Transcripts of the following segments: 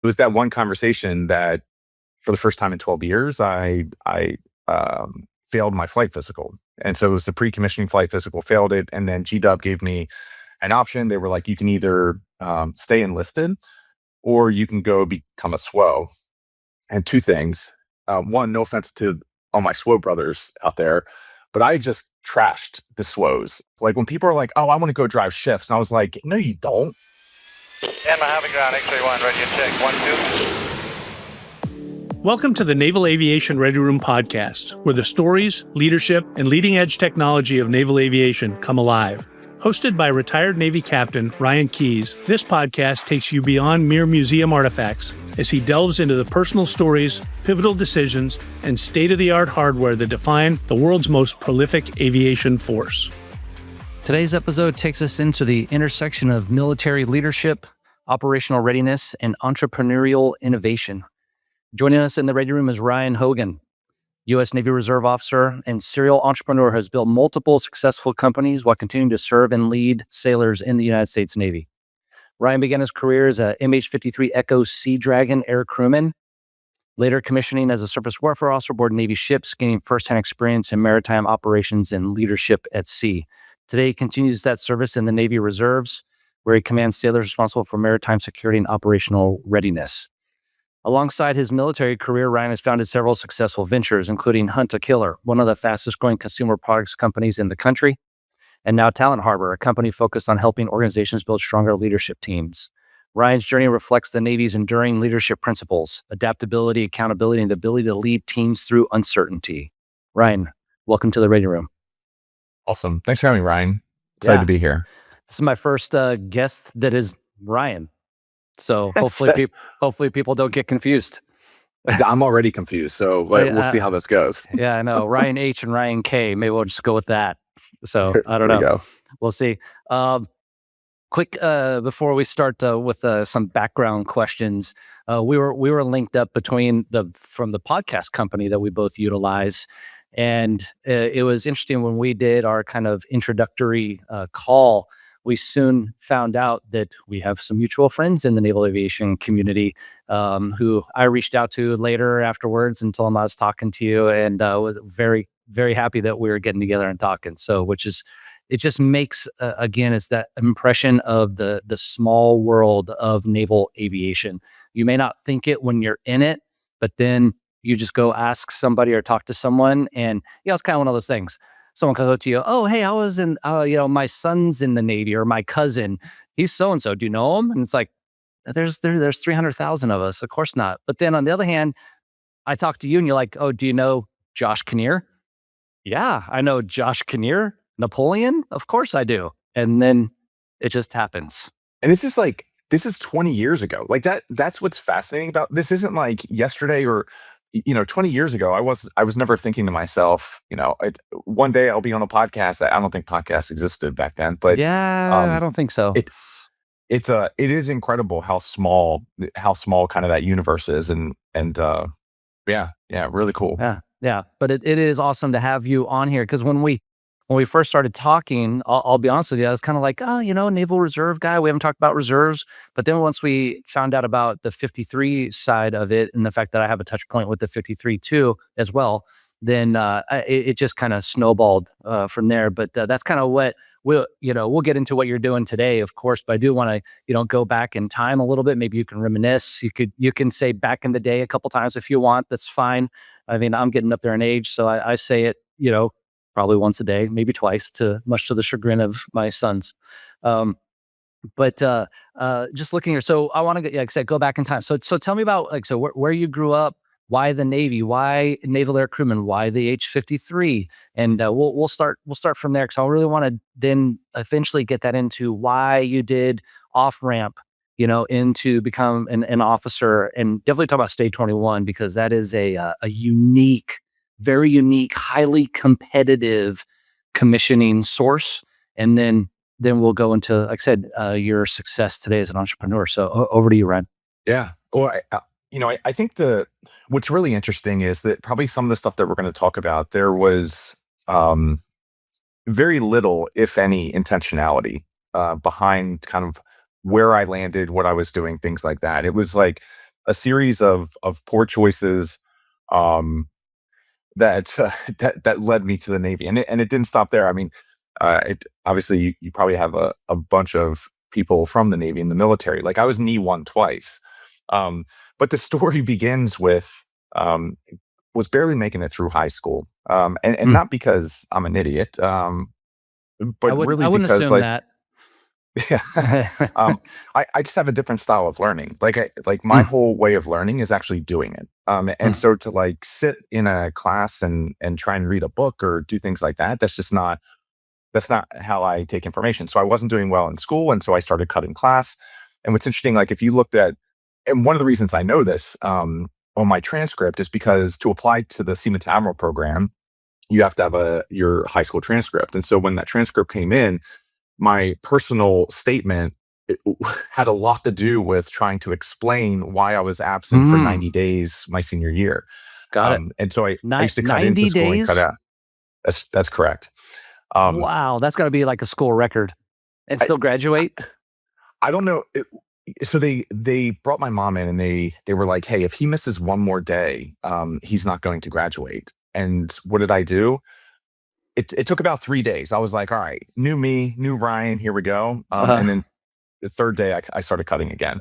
it was that one conversation that for the first time in 12 years, I failed my flight physical. And so it was the pre-commissioning flight physical, failed it. And then GW gave me an option. They were like, you can either stay enlisted or you can go become a SWO. And two things. One, no offense to all my SWO brothers out there, but I just trashed the SWOs. Like when people are like, oh, I want to go drive shifts. And I was like, no, you don't. And my having ground X-ray 1, ready to check. 1, 2. Welcome to the Naval Aviation Ready Room podcast, where the stories, leadership, and leading-edge technology of naval aviation come alive. Hosted by retired Navy Captain Ryan Keyes, this podcast takes you beyond mere museum artifacts as he delves into the personal stories, pivotal decisions, and state-of-the-art hardware that define the world's most prolific aviation force. Today's episode takes us into the intersection of military leadership, operational readiness, and entrepreneurial innovation. Joining us in the Ready Room is Ryan Hogan, U.S. Navy Reserve officer and serial entrepreneur who has built multiple successful companies while continuing to serve and lead sailors in the United States Navy. Ryan began his career as a MH-53E Sea Dragon air crewman, later commissioning as a surface warfare officer aboard Navy ships, gaining firsthand experience in maritime operations and leadership at sea. Today, he continues that service in the Navy Reserves, where he commands sailors responsible for maritime security and operational readiness. Alongside his military career, Ryan has founded several successful ventures, including Hunt a Killer, one of the fastest growing consumer products companies in the country, and now Talent Harbor, a company focused on helping organizations build stronger leadership teams. Ryan's journey reflects the Navy's enduring leadership principles, adaptability, accountability, and the ability to lead teams through uncertainty. Ryan, welcome to the Ready Room. Awesome. Thanks for having me, Ryan. Excited to be here. This is my first guest that is Ryan. So hopefully people don't get confused. I'm already confused, so we'll see how this goes. Yeah, I know. Ryan H and Ryan K. Maybe we'll just go with that. So I don't know. Go. We'll see. Quick, before we start with some background questions, we were linked up from the podcast company that we both utilize, and it was interesting when we did our kind of introductory call. We soon found out that we have some mutual friends in the naval aviation community who I reached out to later afterwards and told them I was talking to you, and was very, very happy that we were getting together and talking. So, it just makes, again, it's that impression of the small world of naval aviation. You may not think it when you're in it, but then you just go ask somebody or talk to someone, and it's kind of one of those things. Someone comes up to you, oh, hey, I was in, my son's in the Navy, or my cousin, he's so-and-so. Do you know him? And it's like, there's 300,000 of us. Of course not. But then on the other hand, I talk to you and you're like, oh, do you know Josh Kinnear? Yeah, I know Josh Kinnear. Napoleon? Of course I do. And then it just happens. And this is 20 years ago. Like that's what's fascinating about this. Isn't like yesterday or 20 years ago, I was never thinking to myself, one day I'll be on a podcast. I don't think podcasts existed back then, but I don't think so. It is incredible how small kind of that universe is, and really cool. Yeah. But it is awesome to have you on here, because when we first started talking, I'll be honest with you, I was kind of like, Naval Reserve guy. We haven't talked about reserves. But then once we found out about the 53 side of it, and the fact that I have a touch point with the 53 too as well, then it just kind of snowballed from there. But that's kind of what we'll get into what you're doing today, of course. But I do want to go back in time a little bit. Maybe you can reminisce. You can say back in the day a couple times if you want. That's fine. I mean, I'm getting up there in age, so I say it, probably once a day, maybe twice, much to the chagrin of my sons. But just looking here, so I want to, like I said, go back in time. So tell me about where you grew up, why the Navy, why Naval Air Crewman, why the H-53, and we'll start from there, because I really want to then eventually get that into why you did off ramp, into become an officer, and definitely talk about State 21, because that is a unique, very unique, highly competitive commissioning source. And then we'll go into, like I said, your success today as an entrepreneur. So over to you, Ryan. Yeah. Well, I think what's really interesting is that probably some of the stuff that we're going to talk about, there was very little, if any, intentionality behind kind of where I landed, what I was doing, things like that. It was like, a series of poor choices, um, that that led me to the Navy, and it didn't stop there. I mean, it obviously you probably have a bunch of people from the Navy in the military. Like I was knee one twice, um, but the story begins with um, was barely making it through high school, and Mm. not because I'm an idiot, I but wouldn't really I wouldn't because assume like that. yeah, I just have a different style of learning. Like my Mm. whole way of learning is actually doing it. And Mm. so to like sit in a class and try and read a book or do things like that, that's not how I take information. So I wasn't doing well in school, and so I started cutting class. And what's interesting, like if you looked at, and one of the reasons I know this on my transcript is because to apply to the Seaman to Admiral program, you have to have your high school transcript. And so when that transcript came in, my personal statement it had a lot to do with trying to explain why I was absent for Mm. 90 days my senior year. Got it. And so I used to cut into 90 school and cut days? out. That's correct. Um, Wow, that's got to be like a school record. And I, still graduate? I don't know. So they brought my mom in and they were like, hey, if he misses one more day, he's not going to graduate. And what did I do? It took about 3 days. I was like, all right, new me, new Ryan, here we go. And Uh, then the third day, I started cutting again.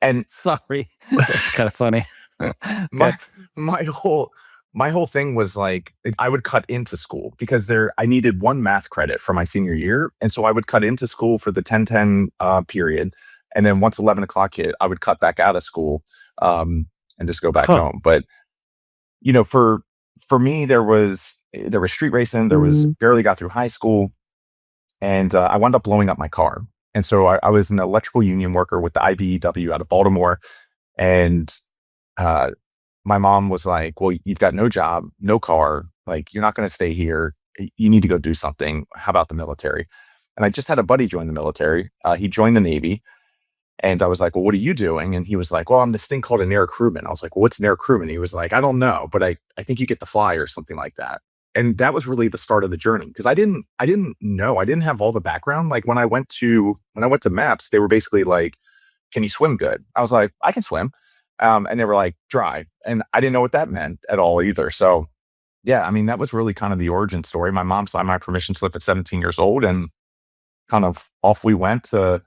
And sorry. That's kind of funny. Okay. my my whole my whole thing was like I would cut into school because I needed one math credit for my senior year, and so I would cut into school for the 10-10 period, and then once 11 o'clock hit, I would cut back out of school and just go back Huh. home. But for me, there was street racing, there was barely got through high school, and I wound up blowing up my car. And so I was an electrical union worker with the IBEW out of Baltimore, and uh, my mom was like, "Well, you've got no job, no car. Like, you're not going to stay here. You need to go do something. How about the military?" And I just had a buddy join the military. He joined the Navy, and I was like, "Well, what are you doing?" And he was like, "Well, I'm this thing called an air crewman." I was like, "Well, what's an air crewman?" He was like, "I don't know, but I think you get to fly or something like that." And that was really the start of the journey because I didn't know, I didn't have all the background. Like when I went to MAPS, they were basically like, "Can you swim good?" I was like, "I can swim," and they were like, "Drive," and I didn't know what that meant at all either. So yeah, I mean that was really kind of the origin story. My mom signed my permission slip at 17 years old, and kind of off we went to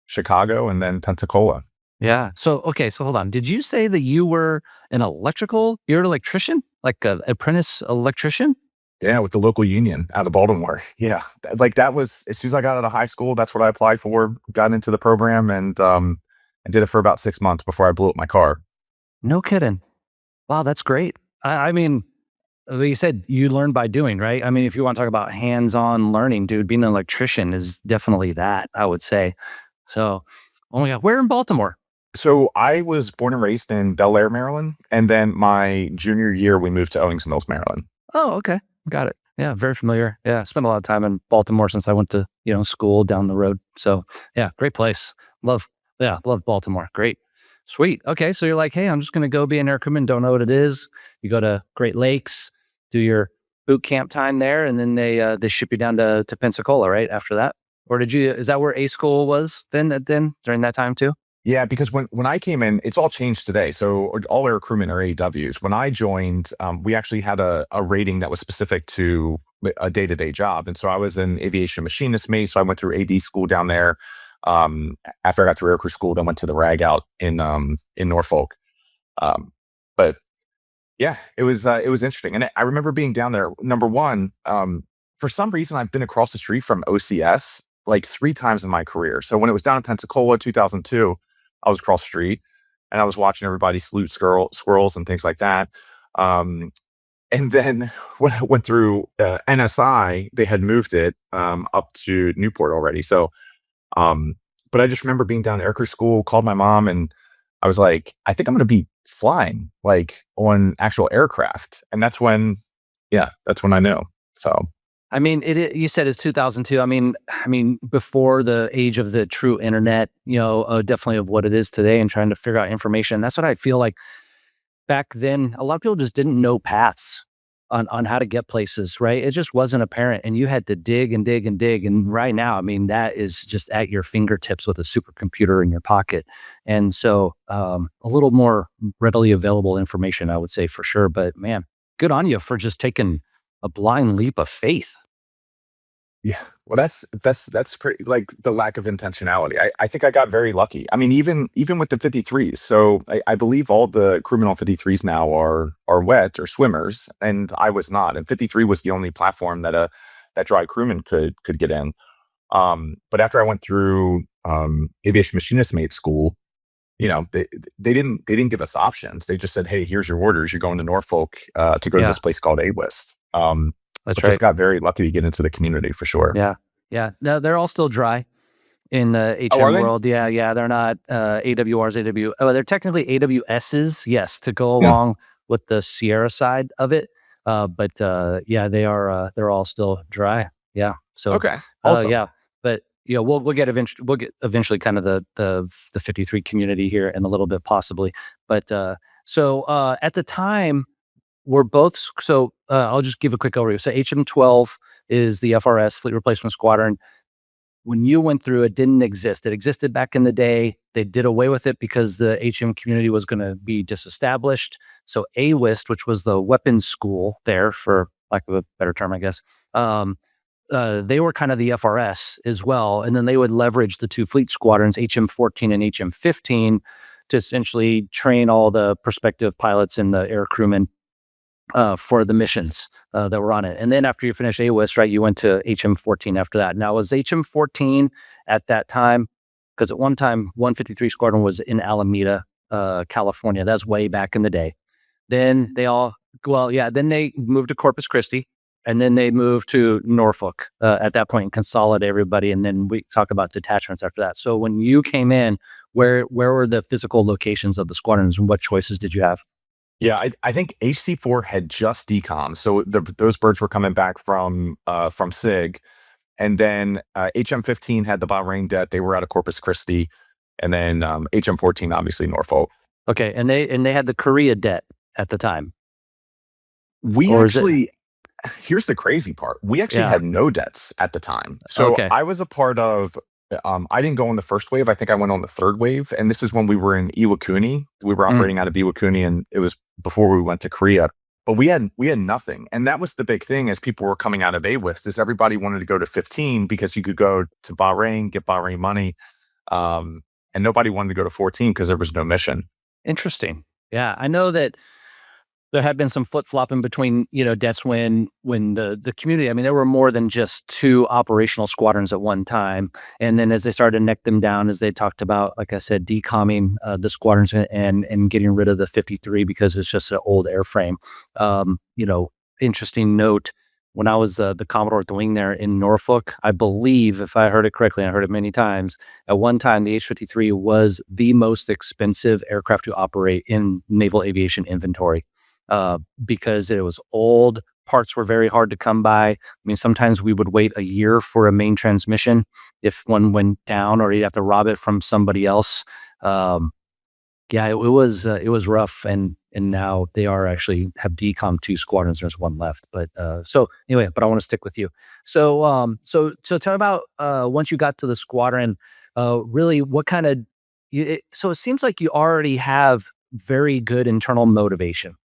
Chicago and then Pensacola. Yeah. So, okay. So hold on. Did you say that you're an electrician? Like a apprentice electrician? Yeah, with the local union out of Baltimore. Yeah, like that was as soon as I got out of high school. That's what I applied for. Got into the program and I did it for about 6 months before I blew up my car. No kidding. Wow, that's great. I mean, you said you learn by doing, right? I mean, if you want to talk about hands-on learning, dude, being an electrician is definitely that, I would say. So, oh my God, where in Baltimore? So I was born and raised in Bel Air, Maryland, and then my junior year we moved to Owings Mills, Maryland. Oh, okay. Got it. Yeah, very familiar. Yeah, spent a lot of time in Baltimore since I went to, school down the road. So, yeah, great place. Love, love Baltimore. Great. Sweet. Okay, so you're like, hey, I'm just going to go be an air crewman. Don't know what it is. You go to Great Lakes, do your boot camp time there, and then they ship you down to Pensacola, right? After that, or is that where A school was then during that time too? Yeah, because when I came in, it's all changed today. So all air crewmen are AWs. When I joined, we actually had a rating that was specific to a day-to-day job. And so I was an aviation machinist mate. So I went through AD school down there. After I got through air crew school, then went to the RAG out in Norfolk. Um, but yeah, it was interesting. And I remember being down there. Number one, for some reason, I've been across the street from OCS like 3 times in my career. So when it was down in Pensacola, 2002, I was across the street and I was watching everybody salute squirrels and things like that. Um, and then when I went through NSI, they had moved it up to Newport already. So, um, but I just remember being down at aircrew school, called my mom, and I was like, I think I'm going to be flying like on actual aircraft. And that's when I know. So I mean, you said it's 2002. I mean, before the age of the true internet, definitely of what it is today and trying to figure out information. That's what I feel like back then. A lot of people just didn't know paths. on how to get places, right? It just wasn't apparent, and you had to dig and dig and dig. And right now, I mean, that is just at your fingertips with a supercomputer in your pocket, and so a little more readily available information, I would say for sure. But man, good on you for just taking a blind leap of faith. Yeah. Well, that's pretty like the lack of intentionality. I think I got very lucky. I mean, even with the 53s. So I believe all the crewmen on 53s now are wet or swimmers, and I was not. And 53 was the only platform that that dry crewman could get in. But after I went through aviation machinist mate school, they didn't give us options. They just said, "Hey, here's your orders. You're going to Norfolk to go to Yeah, this place called AWIST." that's But just right. got very lucky to get into the community for sure. Yeah, yeah. No, they're all still dry in the Oh, are HM they? world. Yeah, yeah. They're not AWRs, AW. Oh, they're technically AWSs, yes, to go Yeah. along with the Sierra side of it. But yeah, they are. They're all still dry. Yeah. So, Okay. Awesome. yeah. But we'll get eventually kind of the 53 community here in a little bit possibly. But at the time we're both I'll just give a quick overview. So HM-12 is the FRS, Fleet Replacement Squadron. When you went through, it didn't exist. It existed back in the day. They did away with it because the HM community was going to be disestablished. So AWIST, which was the weapons school there, for lack of a better term, I guess, they were kind of the FRS as well. And then they would leverage the two fleet squadrons, HM-14 and HM-15, to essentially train all the prospective pilots and the air crewmen for the missions that were on it. And then after you finished AWIS, right, you went to HM-14 after that. Now, was HM-14 at that time? Because at one time, 153 Squadron was in Alameda, California. That's way back in the day. Then then they moved to Corpus Christi, and then they moved to Norfolk at that point and consolidate everybody. And then we talk about detachments after that. So when you came in, where were the physical locations of the squadrons, and what choices did you have? Yeah, I think HC4 had just decom, so those birds were coming back from SIG, and then HM-15 had the Bahrain det. They were out of Corpus Christi, and then HM-14 obviously Norfolk. Okay, and they had the Korea debt at the time, We or is it? actually Here's the crazy part. We actually Yeah. had no debts at the time. So Okay. I was a part of, I didn't go on the first wave. I think I went on the third wave. And this is when we were in Iwakuni. We were Mm, operating out of Iwakuni, and it was before we went to Korea. But we had nothing. And that was the big thing as people were coming out of AWIST, is everybody wanted to go to 15 because you could go to Bahrain, get Bahrain money. And nobody wanted to go to 14 because there was no mission. interesting. Yeah, I know that there had been some flip-flopping between, debts when the community, I mean, there were more than just two operational squadrons at one time. And then as they started to neck them down, as they talked about, like I said, decomming the squadrons and getting rid of the 53 because it's just an old airframe. Interesting note, when I was the Commodore at the wing there in Norfolk, I believe, if I heard it correctly, and I heard it many times, at one time the H-53 was the most expensive aircraft to operate in naval aviation inventory because it was old. Parts were very hard to come by. I mean, sometimes we would wait a year for a main transmission if one went down, or you'd have to rob it from somebody else. Yeah, it was rough, and now they are actually have decom two squadrons. There's one left, but so anyway, but I want to stick with you. So tell me about once you got to the squadron. Really, what kind of so it seems like you already have very good internal motivation,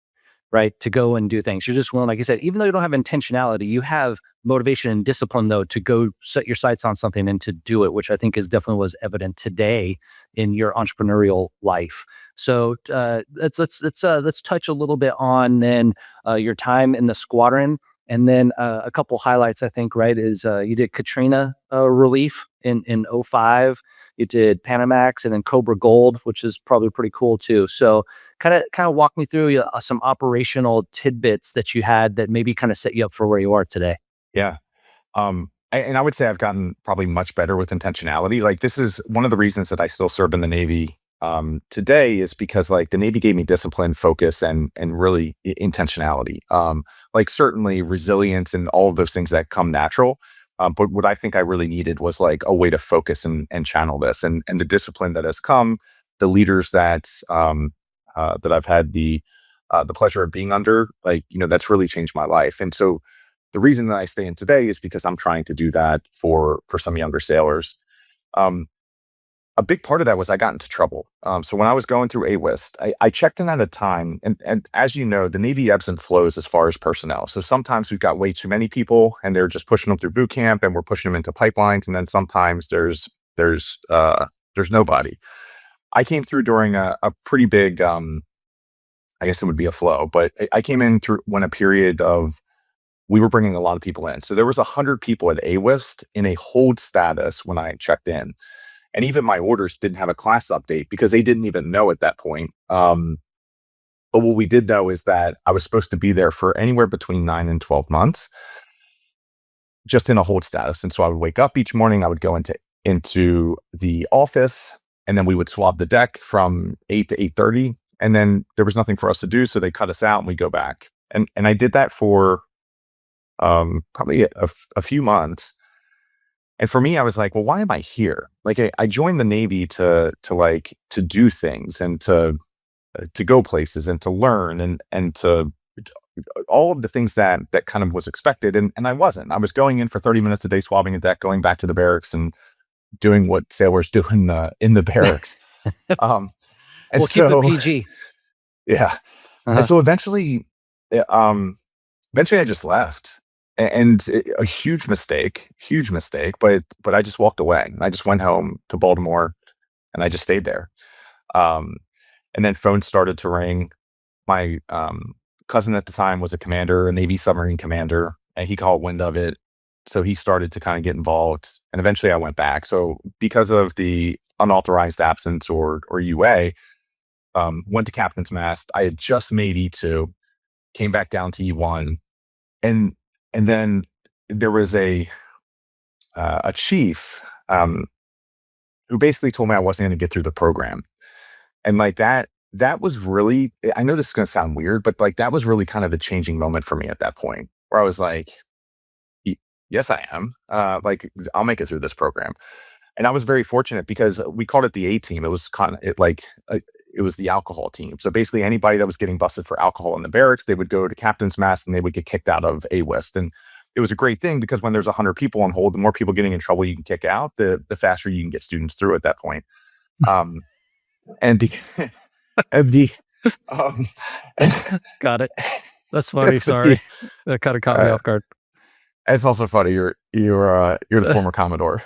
right? To go and do things. You're just willing, like you said, even though you don't have intentionality, you have motivation and discipline though to go set your sights on something and to do it, which I think is definitely was evident today in your entrepreneurial life. So let's touch a little bit on then your time in the squadron, and then a couple highlights. I think right is you did Katrina relief in '05. You did Panamax, and then Cobra Gold, which is probably pretty cool too. So kind of walk me through some operational tidbits that you had that maybe kind of set you up for where you are today. Yeah. And I would say I've gotten probably much better with intentionality. Like, this is one of the reasons that I still serve in the Navy today, is because like the Navy gave me discipline, focus, and really intentionality. Like certainly resilience and all of those things that come natural. But what I think I really needed was like a way to focus and channel this, and the discipline that has come, the leaders that I've had the the pleasure of being under, like, that's really changed my life. And so the reason that I stay in today is because I'm trying to do that for some younger sailors. Um, a big part of that was I got into trouble. So when I was going through AWIST, I checked in at a time, and as you know, the Navy ebbs and flows as far as personnel. So sometimes we've got way too many people, and they're just pushing them through boot camp, and we're pushing them into pipelines, and then sometimes there's nobody. I came through during a pretty big, I guess it would be a flow, but I came in through when a period of we were bringing a lot of people in. So there was 100 people at AWIST in a hold status when I checked in. And even my orders didn't have a class update because they didn't even know at that point. But what we did know is that I was supposed to be there for anywhere between 9 and 12 months, just in a hold status. And so I would wake up each morning, I would go into the office, and then we would swab the deck from 8 to 8:30. And then there was nothing for us to do. So they cut us out and we go back. And I did that for probably a few months. And for me, I was like, well, why am I here? Like, I joined the Navy to do things and to go places and to learn and to all of the things that kind of was expected. And I wasn't. I was going in for 30 minutes a day, swabbing a deck, going back to the barracks and doing what sailors do in the barracks. And we'll keep it PG. Yeah. And so eventually I just left. And a huge mistake, but I just walked away. I just went home to Baltimore and I just stayed there. And then phones started to ring. My cousin at the time was a Navy submarine commander, and he caught wind of it. So he started to kind of get involved, and eventually I went back. So because of the unauthorized absence or UA, went to captain's mast. I had just made E2, came back down to E1, and then there was a chief who basically told me I wasn't going to get through the program. And like that was really, I know this is going to sound weird, but like that was really kind of a changing moment for me at that point, where I was like, yes, I am. Like, I'll make it through this program. And I was very fortunate because we called it the A team. It was it was the alcohol team. So basically anybody that was getting busted for alcohol in the barracks, they would go to captain's mast and they would get kicked out of AWIST. And it was a great thing because when there's 100 people on hold, the more people getting in trouble you can kick out, the faster you can get students through at that point. Got it. That's funny. Sorry. That kind of caught me off guard. It's also funny. You're the former Commodore.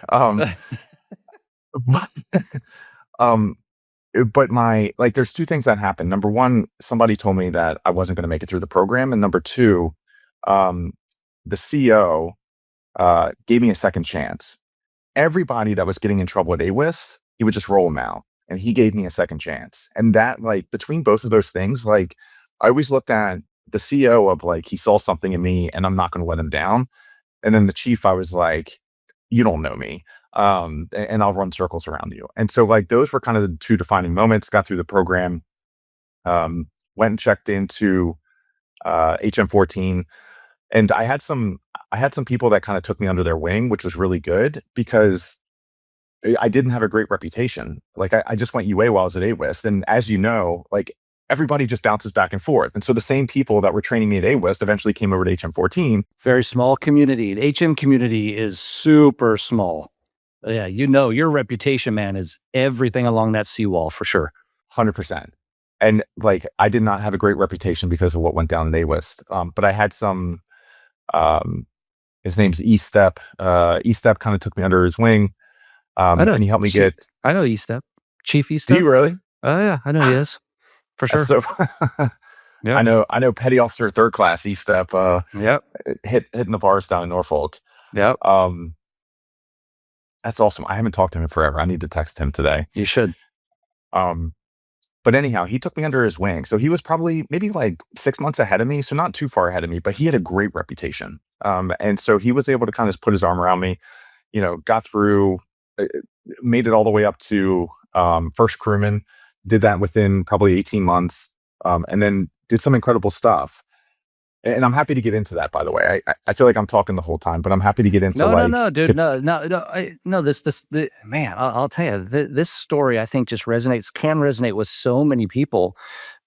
But there's two things that happened. Number one, somebody told me that I wasn't going to make it through the program. And number two, the CO gave me a second chance. Everybody that was getting in trouble at AWIS, he would just roll them out. And he gave me a second chance. And that, between both of those things, I always looked at the CO of he saw something in me and I'm not going to let him down. And then the chief, I was like, you don't know me. And I'll run circles around you. And so those were kind of the two defining moments. Got through the program, went and checked into HM14, and I had some people that kind of took me under their wing, which was really good because I didn't have a great reputation. I just went UA while I was at AWIST, and as you know, everybody just bounces back and forth. And so the same people that were training me at AWIST eventually came over to HM14. Very small community. The HM community is super small. Yeah, your reputation, man, is everything along that seawall for sure. 100%. And I did not have a great reputation because of what went down at AWIST. But I had some, his name's E-Step. E-Step kind of took me under his wing. And he helped me get... I know E-Step. Chief E-Step. Do you really? Oh, yeah, I know he is. For sure. So yeah. I know Petty Officer 3rd Class E-Step hitting the bars down in Norfolk. Yep. That's awesome. I haven't talked to him in forever. I need to text him today. You should. But anyhow, he took me under his wing. So he was probably maybe 6 months ahead of me. So not too far ahead of me, but he had a great reputation. And so he was able to kind of put his arm around me, got through, made it all the way up to first crewman, did that within probably 18 months, and then did some incredible stuff. And I'm happy to get into that, by the way. I feel like I'm talking the whole time, but I'm happy to get into No, dude. No, man, I'll tell you, this story, I think, can resonate with so many people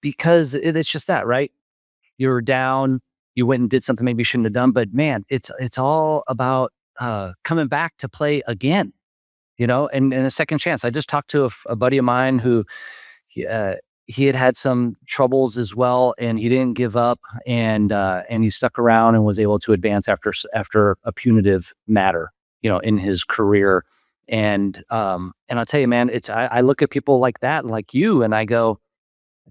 because it's just that, right? You're down, you went and did something maybe you shouldn't have done, but man, it's all about coming back to play again, and a second chance. I just talked to a buddy of mine who he, uh, he had some troubles as well, and he didn't give up, and he stuck around and was able to advance after a punitive matter, in his career. And I'll tell you, man, I look at people like that, like you, and I go,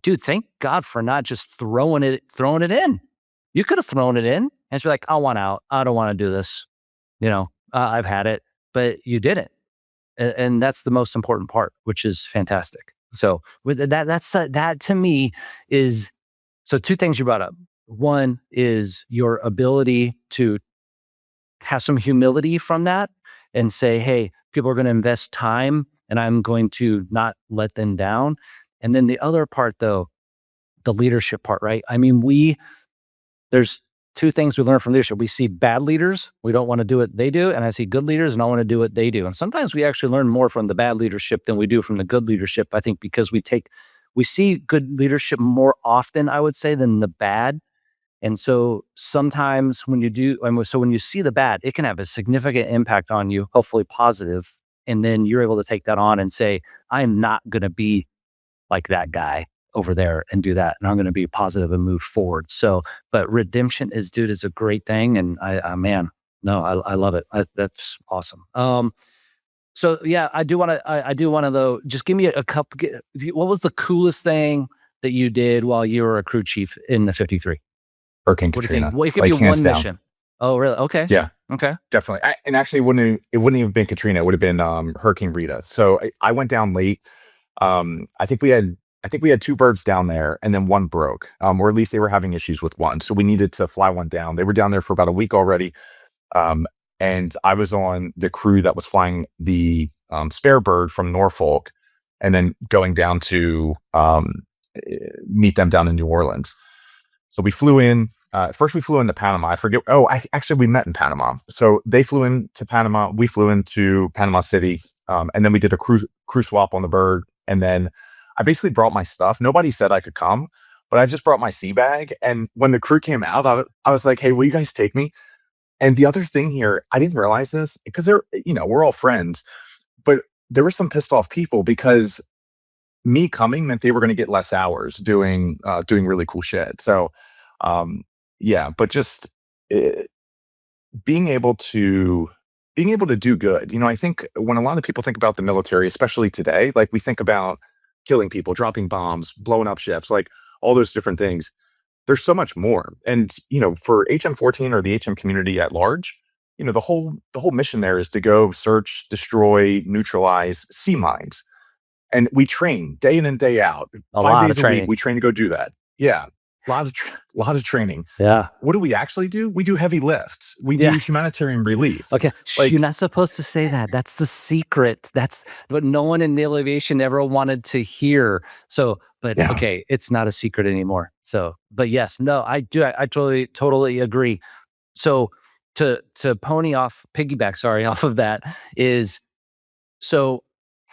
dude, thank God for not just throwing it in. You could have thrown it in and just be like, I want out. I don't want to do this. I've had it, but you didn't. And that's the most important part, which is fantastic. So with that to me is, so two things you brought up. One is your ability to have some humility from that and say, hey, people are going to invest time and I'm going to not let them down. And then the other part, though, the leadership part, right? I mean, there's two things we learn from leadership. We see bad leaders, we don't want to do what they do. And I see good leaders and I want to do what they do. And sometimes we actually learn more from the bad leadership than we do from the good leadership. I think because we see good leadership more often, I would say, than the bad. And so sometimes when you see the bad, it can have a significant impact on you, hopefully positive. And then you're able to take that on and say, I am not going to be like that guy over there and do that. And I'm going to be positive and move forward. So, but redemption is a great thing. And I love it. That's awesome. So yeah, I do want to though, just give me a couple, what was the coolest thing that you did while you were a crew chief in the 53? Hurricane What do you Katrina. think? Well, it could Like, be hands one down. mission. Oh, really? Okay. Yeah, Okay. definitely. And actually, it wouldn't even been Katrina. It would have been Hurricane Rita. So I went down late. I think we had two birds down there, and then one broke. Or at least they were having issues with one, so we needed to fly one down. They were down there for about a week already, and I was on the crew that was flying the spare bird from Norfolk, and then going down to meet them down in New Orleans. So we flew in. First, we flew into Panama. I forget. Oh, actually, we met in Panama. So they flew into Panama. We flew into Panama City, and then we did a crew swap on the bird. And then I basically brought my stuff. Nobody said I could come, but I just brought my sea bag. And when the crew came out, I was like, "Hey, will you guys take me?" And the other thing here, I didn't realize this because we're all friends, but there were some pissed off people because me coming meant they were going to get less hours doing really cool shit. So, yeah, but just uh, being able to do good. I think when a lot of people think about the military, especially today, like we think about killing people, dropping bombs, blowing up ships, like all those different things. There's so much more. And for HM14 or the HM community at large, the whole mission there is to go search, destroy, neutralize sea mines. And we train day in and day out, A 5 lot of days a week. training. We train to go do that. Yeah, lot of training. Yeah. What do we actually do? We do heavy lifts. We Yeah. do humanitarian relief. Okay. Like- You're not supposed to say that. That's the secret. That's what no one in naval aviation ever wanted to hear. So, but Yeah. okay, it's not a secret anymore. So, but yes, no, I do. I totally agree. So to piggyback, sorry, off of that is, so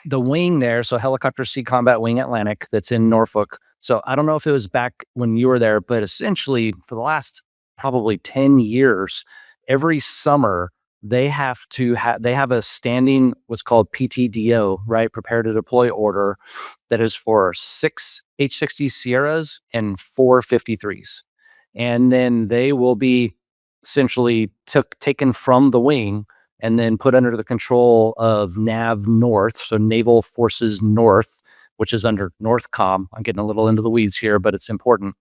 the wing there, so Helicopter Sea Combat Wing Atlantic that's in Norfolk. So I don't know if it was back when you were there, but essentially for the last probably 10 years, every summer they have a standing what's called PTDO, right? Prepare to deploy order, that is for 6 H-60 Sierras and 4 53s. And then they will be essentially taken from the wing and then put under the control of NAV North, so Naval Forces North, which is under NORTHCOM. I'm getting a little into the weeds here, but it's important.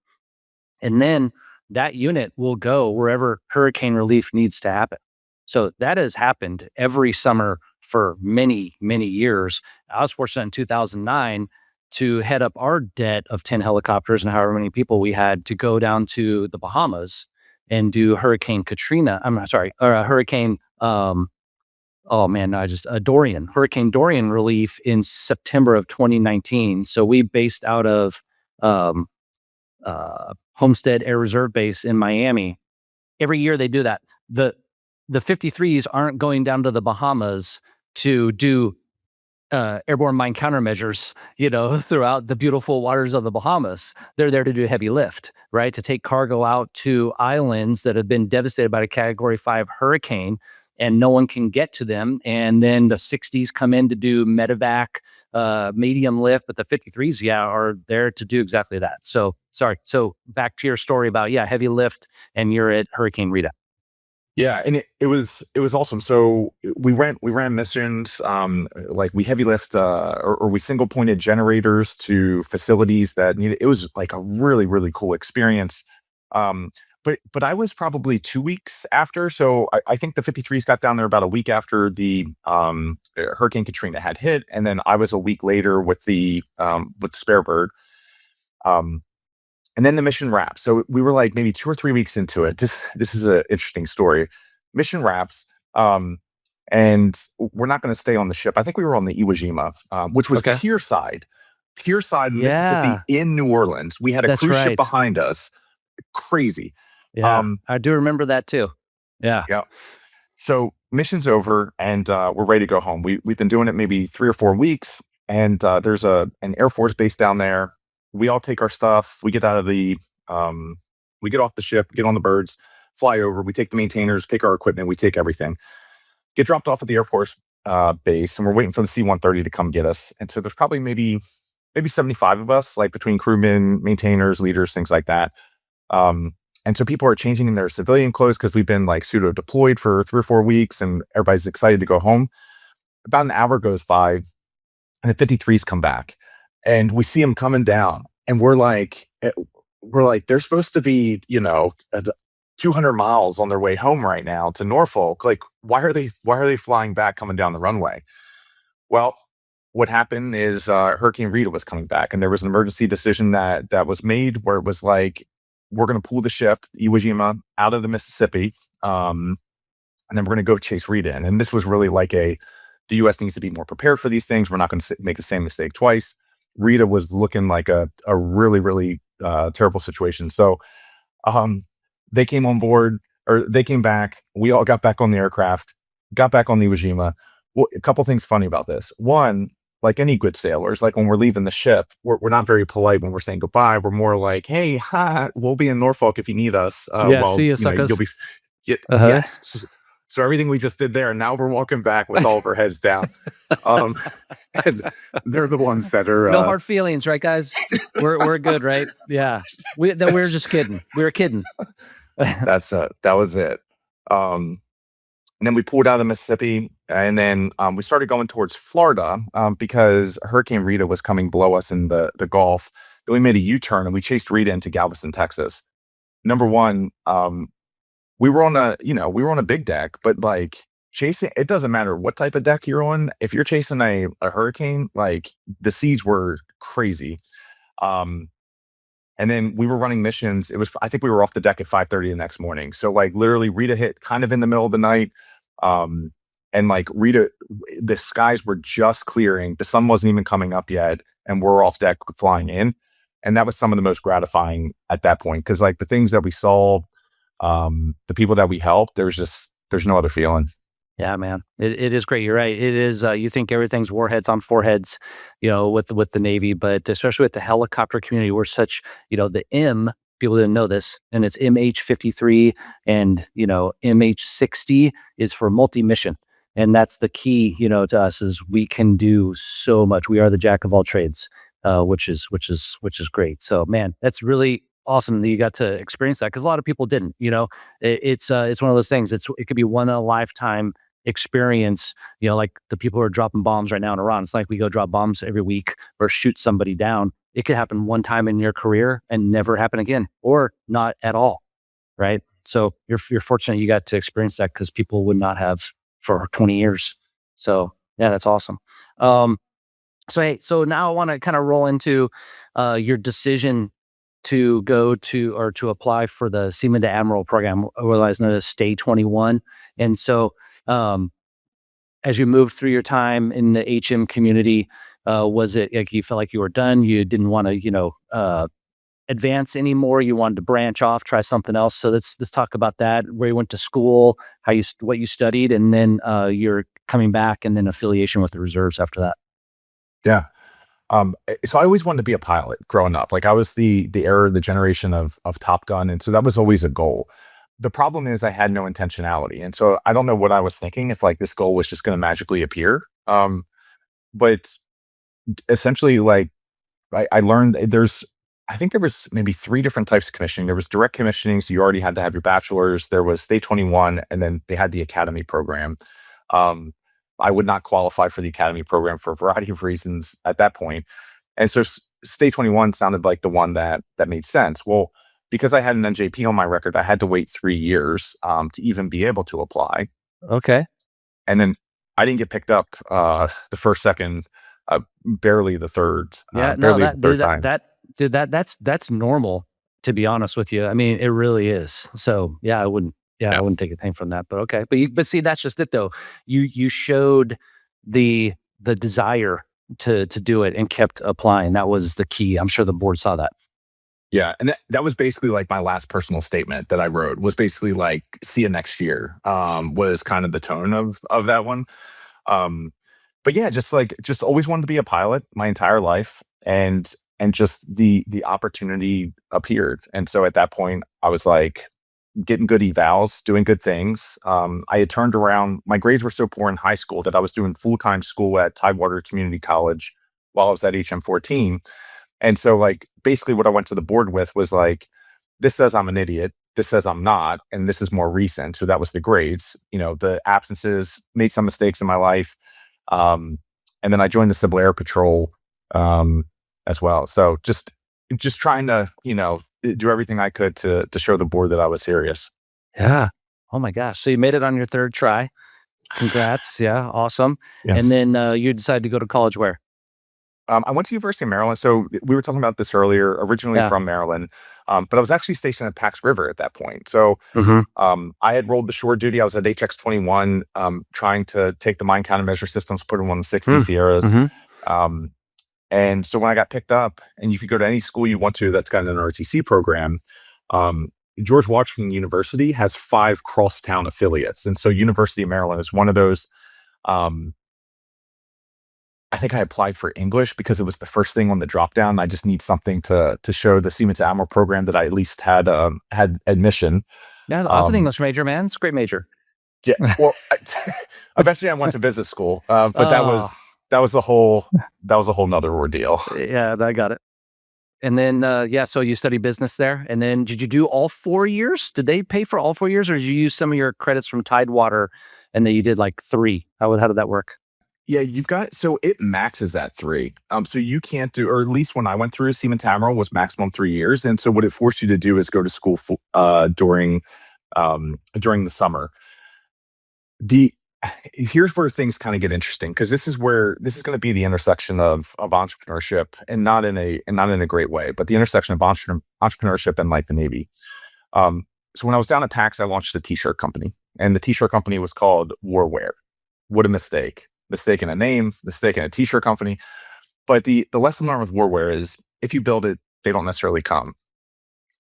And then that unit will go wherever hurricane relief needs to happen. So that has happened every summer for many, many years. I was fortunate in 2009 to head up our debt of 10 helicopters and however many people we had to go down to the Bahamas and do Hurricane Katrina. I'm sorry, or Hurricane Dorian, Hurricane Dorian relief in September of 2019. So we based out of Homestead Air Reserve Base in Miami. Every year they do that. The 53s aren't going down to the Bahamas to do airborne mine countermeasures, throughout the beautiful waters of the Bahamas. They're there to do heavy lift, right? To take cargo out to islands that have been devastated by a Category 5 hurricane, and no one can get to them. And then the 60s come in to do medevac, medium lift, but the 53s, are there to do exactly that. So, sorry. So back to your story about, heavy lift, and you're at Hurricane Rita. Yeah, and it was awesome. So we ran missions, like we heavy lift, or we single pointed generators to facilities that needed. It was like a really really cool experience. But I was probably 2 weeks after, so I think the 53s got down there about a week after the Hurricane Katrina had hit, and then I was a week later with the spare bird. Um, and then the mission wraps. So we were like maybe 2 or 3 weeks into it. This is an interesting story. Mission wraps, and we're not going to stay on the ship. I think we were on the Iwo Jima, which was Okay. Pierside, Yeah, Mississippi, in New Orleans. We had a that's cruise ship right. behind us. Crazy. Yeah, Um, I do remember that too. Yeah. yeah. So mission's over, and we're ready to go home. We've been doing it maybe 3 or 4 weeks, and there's an Air Force base down there. We all take our stuff. We get out of we get off the ship, get on the birds, fly over. We take the maintainers, take our equipment, we take everything, get dropped off at the Air Force base, and we're waiting for the C-130 to come get us. And so there's probably maybe 75 of us, like between crewmen, maintainers, leaders, things like that. And so people are changing in their civilian clothes because we've been like pseudo deployed for 3 or 4 weeks, and everybody's excited to go home. About an hour goes by, and the 53s come back, and we see them coming down, and we're like, they're supposed to be, 200 miles on their way home right now to Norfolk. Like, why are they flying back, coming down the runway? Well, what happened is Hurricane Rita was coming back, and there was an emergency decision that was made where it was like, we're going to pull the ship, Iwo Jima, out of the Mississippi, and then we're going to go chase Rita in. And this was really like the U.S. needs to be more prepared for these things. We're not going to make the same mistake twice. Rita was looking like a really, really terrible situation. So they came on board, or they came back. We all got back on the aircraft, got back on the Iwo Jima. Well, a couple things funny about this. One, like any good sailors, like when we're leaving the ship, we're not very polite when we're saying goodbye. We're more like, "Hey, we'll be in Norfolk if you need us." Yeah, see ya, You'll suckers. be. Uh-huh. Yes. So everything we just did there, now we're walking back with all of our heads down. Um, and they're the ones that are. No hard feelings, right, guys? We're good, right? Yeah. We're just kidding. We were kidding. That was it. And then we pulled out of the Mississippi, and then we started going towards Florida, because Hurricane Rita was coming below us in the Gulf. Then we made a U-turn, and we chased Rita into Galveston, Texas. Number one, we were on a big deck, but like chasing, it doesn't matter what type of deck you're on. If you're chasing a hurricane, like the seas were crazy. And then we were running missions. I think we were off the deck at 5:30 the next morning. So like literally Rita hit kind of in the middle of the night. And like Rita, the skies were just clearing. The sun wasn't even coming up yet. And we're off deck flying in. And that was some of the most gratifying at that point. Cause like the things that we saw, the people that we helped, there's no other feeling. Yeah, man. It is great. You're right. It is, you think everything's warheads on foreheads, with the Navy, but especially with the helicopter community, we're such, the people didn't know this, and it's MH-53, and, MH-60 is for multi-mission. And that's the key, to us, is we can do so much. We are the jack of all trades, which is great. So, man, that's really awesome that you got to experience that, because a lot of people didn't. It's one of those things. It could be one in a lifetime experience. Like the people who are dropping bombs right now in Iran. It's like we go drop bombs every week or shoot somebody down. It could happen one time in your career and never happen again, or not at all. Right. So you're fortunate you got to experience that, because people would not have for 20 years. So yeah, that's awesome. So now I want to kind of roll into your decision to go to, or to apply for the Seaman to Admiral program, otherwise known as Stay 21. And so, as you moved through your time in the HM community, was it like you felt like you were done? You didn't want to, advance anymore. You wanted to branch off, try something else. So let's talk about that. Where you went to school, what you studied, and then you're coming back, and then affiliation with the reserves after that. Yeah. So I always wanted to be a pilot growing up. Like I was the era, the generation of Top Gun, and so that was always a goal. The problem is I had no intentionality, and so I don't know what I was thinking if like this goal was just going to magically appear. But essentially, like I learned I think there was maybe three different types of commissioning. There was direct commissioning, so you already had to have your bachelor's. There was State 21, and then they had the academy program. Um, I would not qualify for the academy program for a variety of reasons at that point. And so State 21 sounded like the one that made sense. Well, because I had an NJP on my record, I had to wait 3 years to even be able to apply. Okay. And then I didn't get picked up the first, second, barely the third, Yeah, no, barely the third time. that's normal, to be honest with you. I mean, it really is. So yeah, I wouldn't Yeah. take a thing from that, but okay. But see, that's just it though. You showed the desire to do it and kept applying. That was the key. I'm sure the board saw that. Yeah, and that was basically like my last personal statement that I wrote was basically like "see you next year." Was kind of the tone of that one. Um, but yeah, just always wanted to be a pilot my entire life, and just the opportunity appeared, and so at that point I was like getting good evals, doing good things. I had turned around. My grades were so poor in high school that I was doing full time school at Tidewater Community College while I was at HM14. And so, like, basically, what I went to the board with was like, this says I'm an idiot. This says I'm not. And this is more recent. So that was the grades. The absences, made some mistakes in my life. Um, and then I joined the Civil Air Patrol um, as well. So just trying to, do everything I could to show the board that I was serious. Yeah. Oh my gosh. So you made it on your third try. Congrats. Yeah. Awesome. Yeah. And then you decided to go to college where? I went to University of Maryland. So we were talking about this earlier, originally Yeah. from Maryland, but I was actually stationed at Pax River at that point. So Mm-hmm. I had rolled the shore duty. I was at HX-21, trying to take the mine countermeasure systems, put them on the 60 Sierras. Mm-hmm. Um, and so when I got picked up, and you could go to any school you want to that's got an RTC program, George Washington University has 5 crosstown affiliates. And so University of Maryland is one of those. Um, I think I applied for English because it was the first thing on the drop down. I just need something to show the Seaman to Admiral program that I at least had admission. Yeah. I was an Um, English major, man. It's a great major. yeah. Well, eventually I went to business school, but that Oh, was a whole nother ordeal. yeah, I got it. And then, yeah, so you study business there. And then did you do all 4 years? Did they pay for all 4 years, or did you use some of your credits from Tidewater and then you did like 3? How did that work? Yeah, so it maxes at 3. So you can't do, or at least when I went through Seaman to Admiral was maximum 3 years. And so what it forced you to do is go to school during the summer. Here's where things kind of get interesting, because this is going to be the intersection of entrepreneurship, and not in a great way, but the intersection of entrepreneurship and like the Navy. So when I was down at PAX, I launched a t-shirt company, and the t-shirt company was called Warwear. What a mistake. Mistake in a name, mistake in a t-shirt company. But the lesson learned with Warwear is if you build it, they don't necessarily come.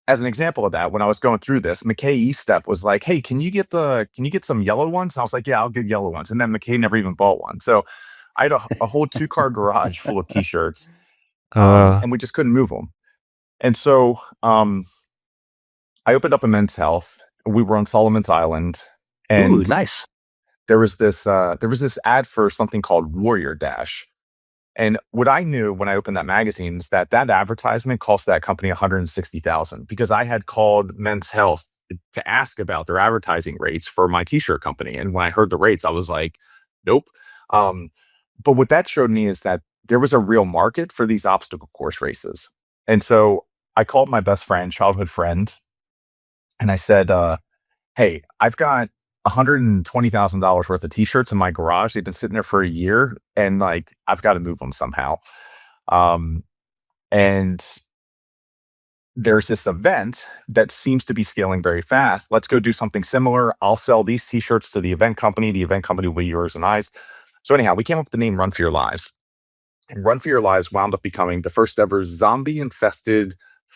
As an example of that, when I was going through this, McKay E-Step was like, "Hey, can you get some yellow ones?" And I was like, "Yeah, I'll get yellow ones." And then McKay never even bought one. So I had a whole 2-car garage full of t-shirts, and we just couldn't move them. And so I opened up a Men's Health. We were on Solomon's Island, Ooh, and nice. there was this ad for something called Warrior Dash. And what I knew when I opened that magazine is that advertisement cost that company $160,000, because I had called Men's Health to ask about their advertising rates for my t-shirt company. And when I heard the rates, I was like, nope. But what that showed me is that there was a real market for these obstacle course races. And so I called my best friend, childhood friend, and I said, hey, I've got $120,000 worth of t-shirts in my garage. They've been sitting there for a year, and like, I've got to move them somehow. And there's this event that seems to be scaling very fast. Let's go do something similar. I'll sell these t-shirts to the event company. The event company will be yours and I's. So anyhow, we came up with the name Run for Your Lives. And Run for Your Lives wound up becoming the first ever zombie-infested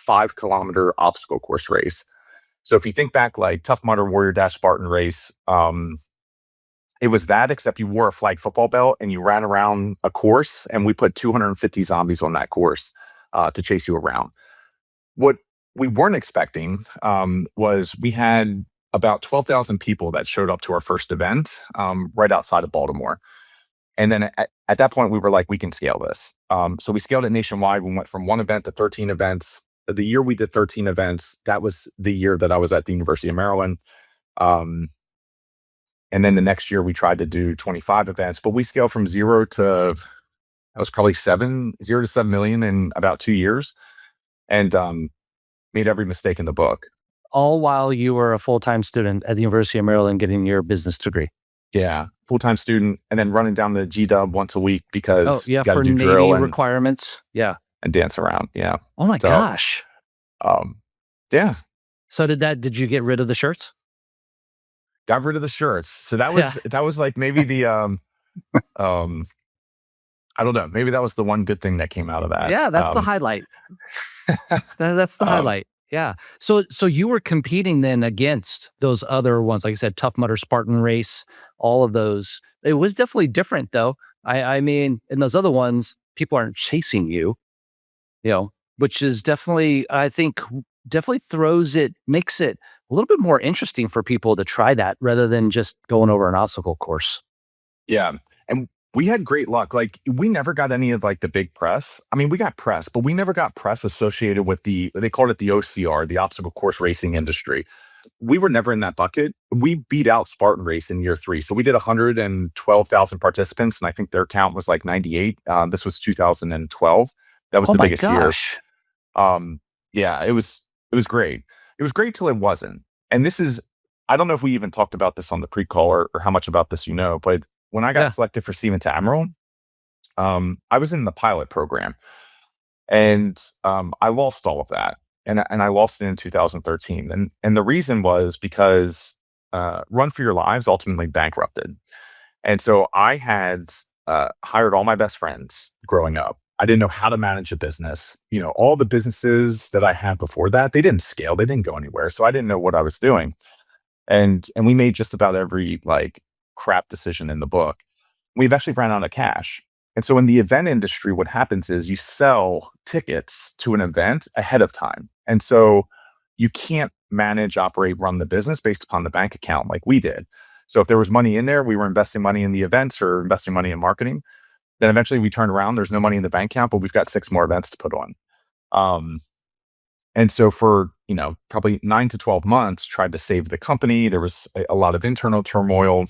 5-kilometer obstacle course race. So if you think back, like Tough Mudder, Warrior Dash, Spartan Race, It was that, except you wore a flag football belt and you ran around a course, and we put 250 zombies on that course to chase you around. What we weren't expecting was we had about 12,000 people that showed up to our first event right outside of Baltimore. And then at that point, we were like, we can scale this. So we scaled it nationwide. We went from 1 event to 13 events. The year we did 13 events, that was the year that I was at the University of Maryland. And then the next year we tried to do 25 events, but we scaled from 0 to, that was probably 0 to 7 million in about 2 years, and made every mistake in the book. All while you were a full-time student at the University of Maryland getting your business degree. Yeah, full-time student, and then running down to GW once a week because you got for to do Navy drill and requirements. Yeah. and dance around. Yeah. Oh my So, gosh. Yeah, So did you get rid of the shirts? got rid of the shirts. So that Yeah. was like maybe the I don't know, maybe that was the one good thing that came out of that. Yeah, that's the highlight. That's the Um, highlight. Yeah. So you were competing then against those other ones, like I said, Tough Mudder, Spartan Race, all of those. It was definitely different though. I mean, in those other ones, people aren't chasing you, which is definitely, I think, definitely makes it a little bit more interesting for people to try that rather than just going over an obstacle course. Yeah. And we had great luck. Like, we never got any of like the big press. I mean, we got press, but we never got press associated with they called it the OCR, the obstacle course racing industry. We were never in that bucket. We beat out Spartan Race in year 3. So we did 112,000 participants, and I think their count was like 98. This was 2012. That was Oh the my biggest year. gosh. Yeah, it was great. It was great till it wasn't. And this is, I don't know if we even talked about this on the pre-call or how much about this but when I got Yeah. selected for Seaman to Admiral, I was in the pilot program, and I lost all of that, and I lost it in 2013, and the reason was because Run for Your Lives ultimately bankrupted, and so I had hired all my best friends growing up. I didn't know how to manage a business. All the businesses that I had before that, they didn't scale, they didn't go anywhere, so I didn't know what I was doing, and we made just about every like crap decision in the book. We eventually ran out of cash. And so in the event industry, what happens is you sell tickets to an event ahead of time. And so you can't manage, operate, run the business based upon the bank account like we did. So if there was money in there, we were investing money in the events or investing money in marketing. Then eventually we turned around, there's no money in the bank account, but we've got 6 more events to put on. And so for, probably 9 to 12 months, tried to save the company. There was a lot of internal turmoil.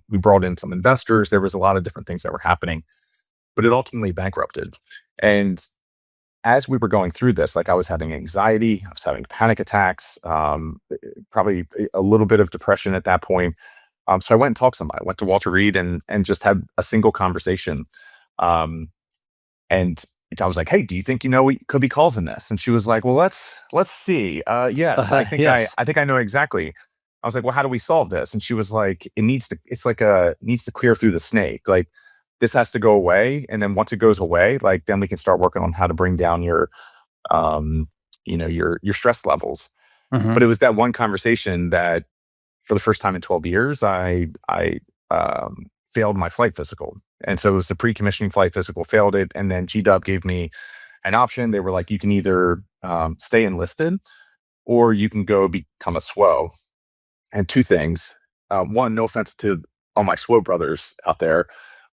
We brought in some investors. There was a lot of different things that were happening, but it ultimately bankrupted. And as we were going through this, like, I was having anxiety, I was having panic attacks, probably a little bit of depression at that point. So I went and talked to somebody. I went to Walter Reed and just had a single conversation. And I was like, "Hey, do you think what could be causing this?" And she was like, "Well, let's see. Yes, I think Yes. I think I know exactly." I was like, "Well, how do we solve this?" And she was like, needs to clear through the snake. Like, this has to go away, and then once it goes away, like, then we can start working on how to bring down your your stress levels." Mhm. But it was that one conversation that, for the first time in 12 years, I failed my flight physical. And so it was the pre-commissioning flight physical, failed it. And then GW gave me an option. They were like, you can either stay enlisted or you can go become a SWO. And two things. One, no offense to all my SWO brothers out there,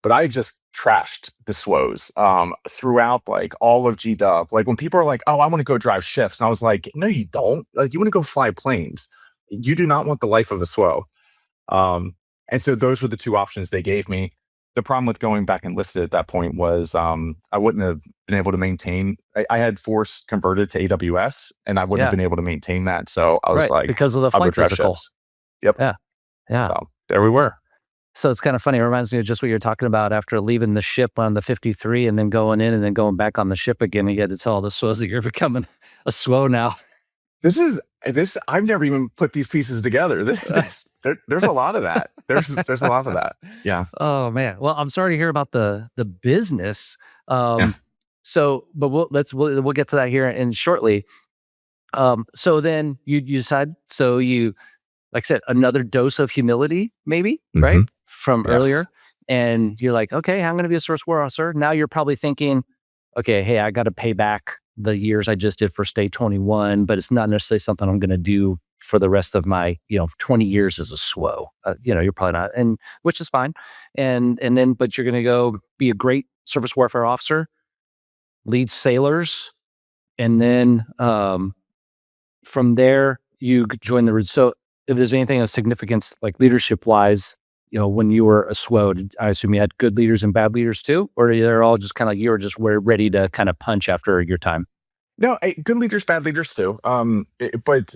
but I just trashed the SWOs throughout like all of GW. Like, when people are like, "Oh, I want to go drive shifts," and I was like, "No, you don't. Like, you want to go fly planes. You do not want the life of a SWO." And so those were the two options they gave me. The problem with going back enlisted at that point was I wouldn't have been able to maintain. I had force converted to AWS, and I wouldn't have Yeah. been able to maintain that. So I was Right. like, Because of the I'll go flight drive physical. ships. Yep. Yeah. Yeah. So there we were. So it's kind of funny. It reminds me of just what you're talking about after leaving the ship on the 53 and then going in and then going back on the ship again. And you had to tell all the SWOs that you're becoming a SWO now. This. I've never even put these pieces together. There's a lot of that. There's a lot of that. Yeah. Oh man. Well, I'm sorry to hear about the business. Yeah. So, but we'll get to that here in shortly. So then you decide. So you, like I said, another dose of humility, maybe, right? Mhm. from Yes. earlier, and you're like, okay, I'm going to be a surface warfare officer. Now you're probably thinking, okay, hey, I got to pay back the years I just did for State 21, but it's not necessarily something I'm going to do for the rest of my, 20 years as a SWO. You're probably not, and which is fine. And then, but you're going to go be a great surface warfare officer, lead sailors, and then from there you join the. So if there's anything of significance, like leadership wise, when you were a SWO, I assume you had good leaders and bad leaders too, or they're all just kind of like you were just ready to kind of punch after your time. No, good leaders, bad leaders too. But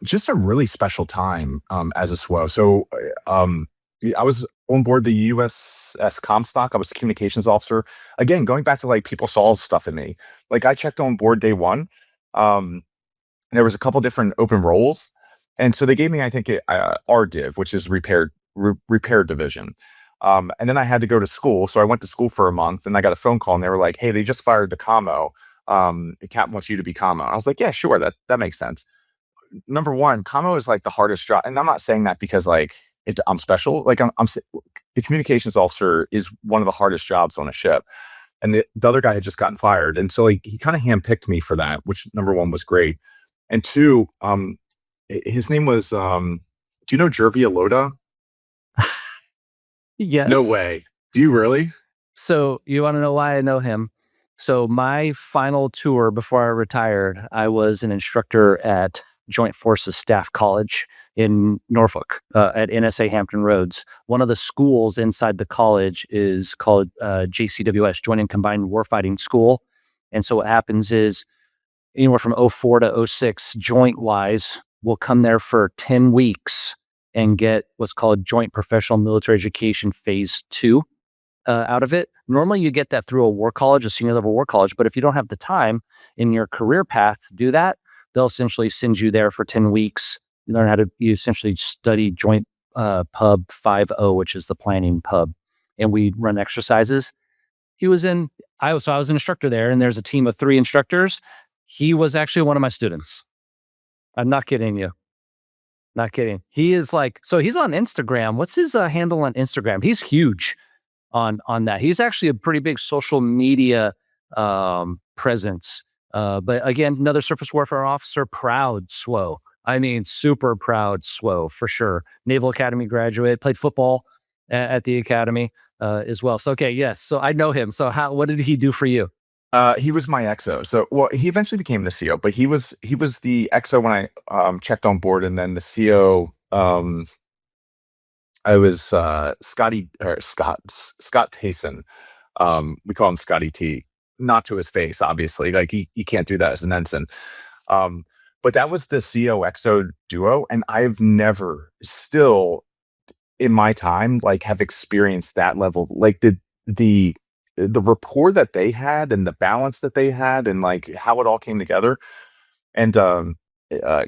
just a really special time as a SWO. So I was on board the USS Comstock. I was a communications officer. Again, going back to like people saw stuff in me. Like I checked on board day one. There was a couple different open roles, and so they gave me, I think, RDiv, which is repair division. And then I had to go to school, so I went to school for a month, and I got a phone call, and they were like, "Hey, they just fired the commo. The captain wants you to be commo." I was like, "Yeah, sure, that makes sense." Number one, commo is like the hardest job, and I'm not saying that because like I'm special. Like the communications officer is one of the hardest jobs on a ship, and the other guy had just gotten fired, and so like he kind of handpicked me for that, which number one was great, and two, his name was do you know Jervia Loda? Yes. No way. Do you really? So you want to know why I know him? So my final tour before I retired, I was an instructor at Joint Forces Staff College in Norfolk at NSA Hampton Roads. One of the schools inside the college is called JCWS, Joint and Combined Warfighting School. And so what happens is anywhere from '04 to '06, joint wise, will come there for 10 weeks and get what's called Joint Professional Military Education Phase 2 out of it. Normally you get that through a war college, a senior level war college, but if you don't have the time in your career path to do that, they'll essentially send you there for 10 weeks. You learn how to, you essentially study Joint Pub 5.0, which is the planning pub. And we run exercises. He was in, I was an instructor there, and there's a team of 3 instructors. He was actually one of my students. I'm not kidding you. Not kidding. He is like, so he's on Instagram. What's his handle on Instagram? He's huge on that. He's actually a pretty big social media presence. But again, another surface warfare officer, proud SWO. I mean, super proud SWO for sure. Naval Academy graduate, played football at the academy as well. So, okay, yes. So I know him. So what did he do for you? He was my XO. So, well, he eventually became the CO, but he was the XO when I checked on board, and then the CO. I was Scott Tayson. We call him Scotty T. Not to his face, obviously. Like you can't do that as an ensign. But that was the CO XO duo, and I've never still in my time like have experienced that level. Like the rapport that they had and the balance that they had and like how it all came together. And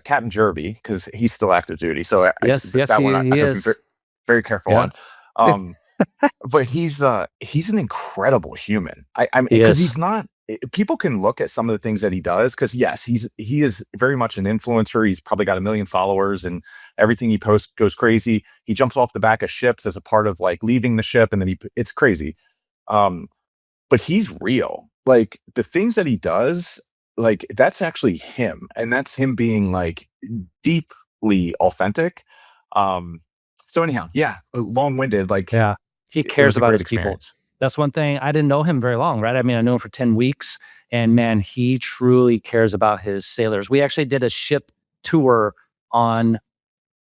Captain Jervy, because he's still active duty, so Yes, that one he I is. very careful Yeah. on. But he's an incredible human. I mean, He because is. he's not. People can look at some of the things that he does, because yes, he is very much an influencer. He's probably got 1 million followers, and everything he posts goes crazy. He jumps off the back of ships as a part of like leaving the ship, and then it's crazy. But he's real. Like the things that he does, like that's actually him, and that's him being like deeply authentic. So anyhow, yeah, long-winded. Like, Yeah. He it cares was a about great his people. experience. That's one thing. I didn't know him very long, right? I mean, I knew him for 10 weeks, and man, he truly cares about his sailors. We actually did a ship tour on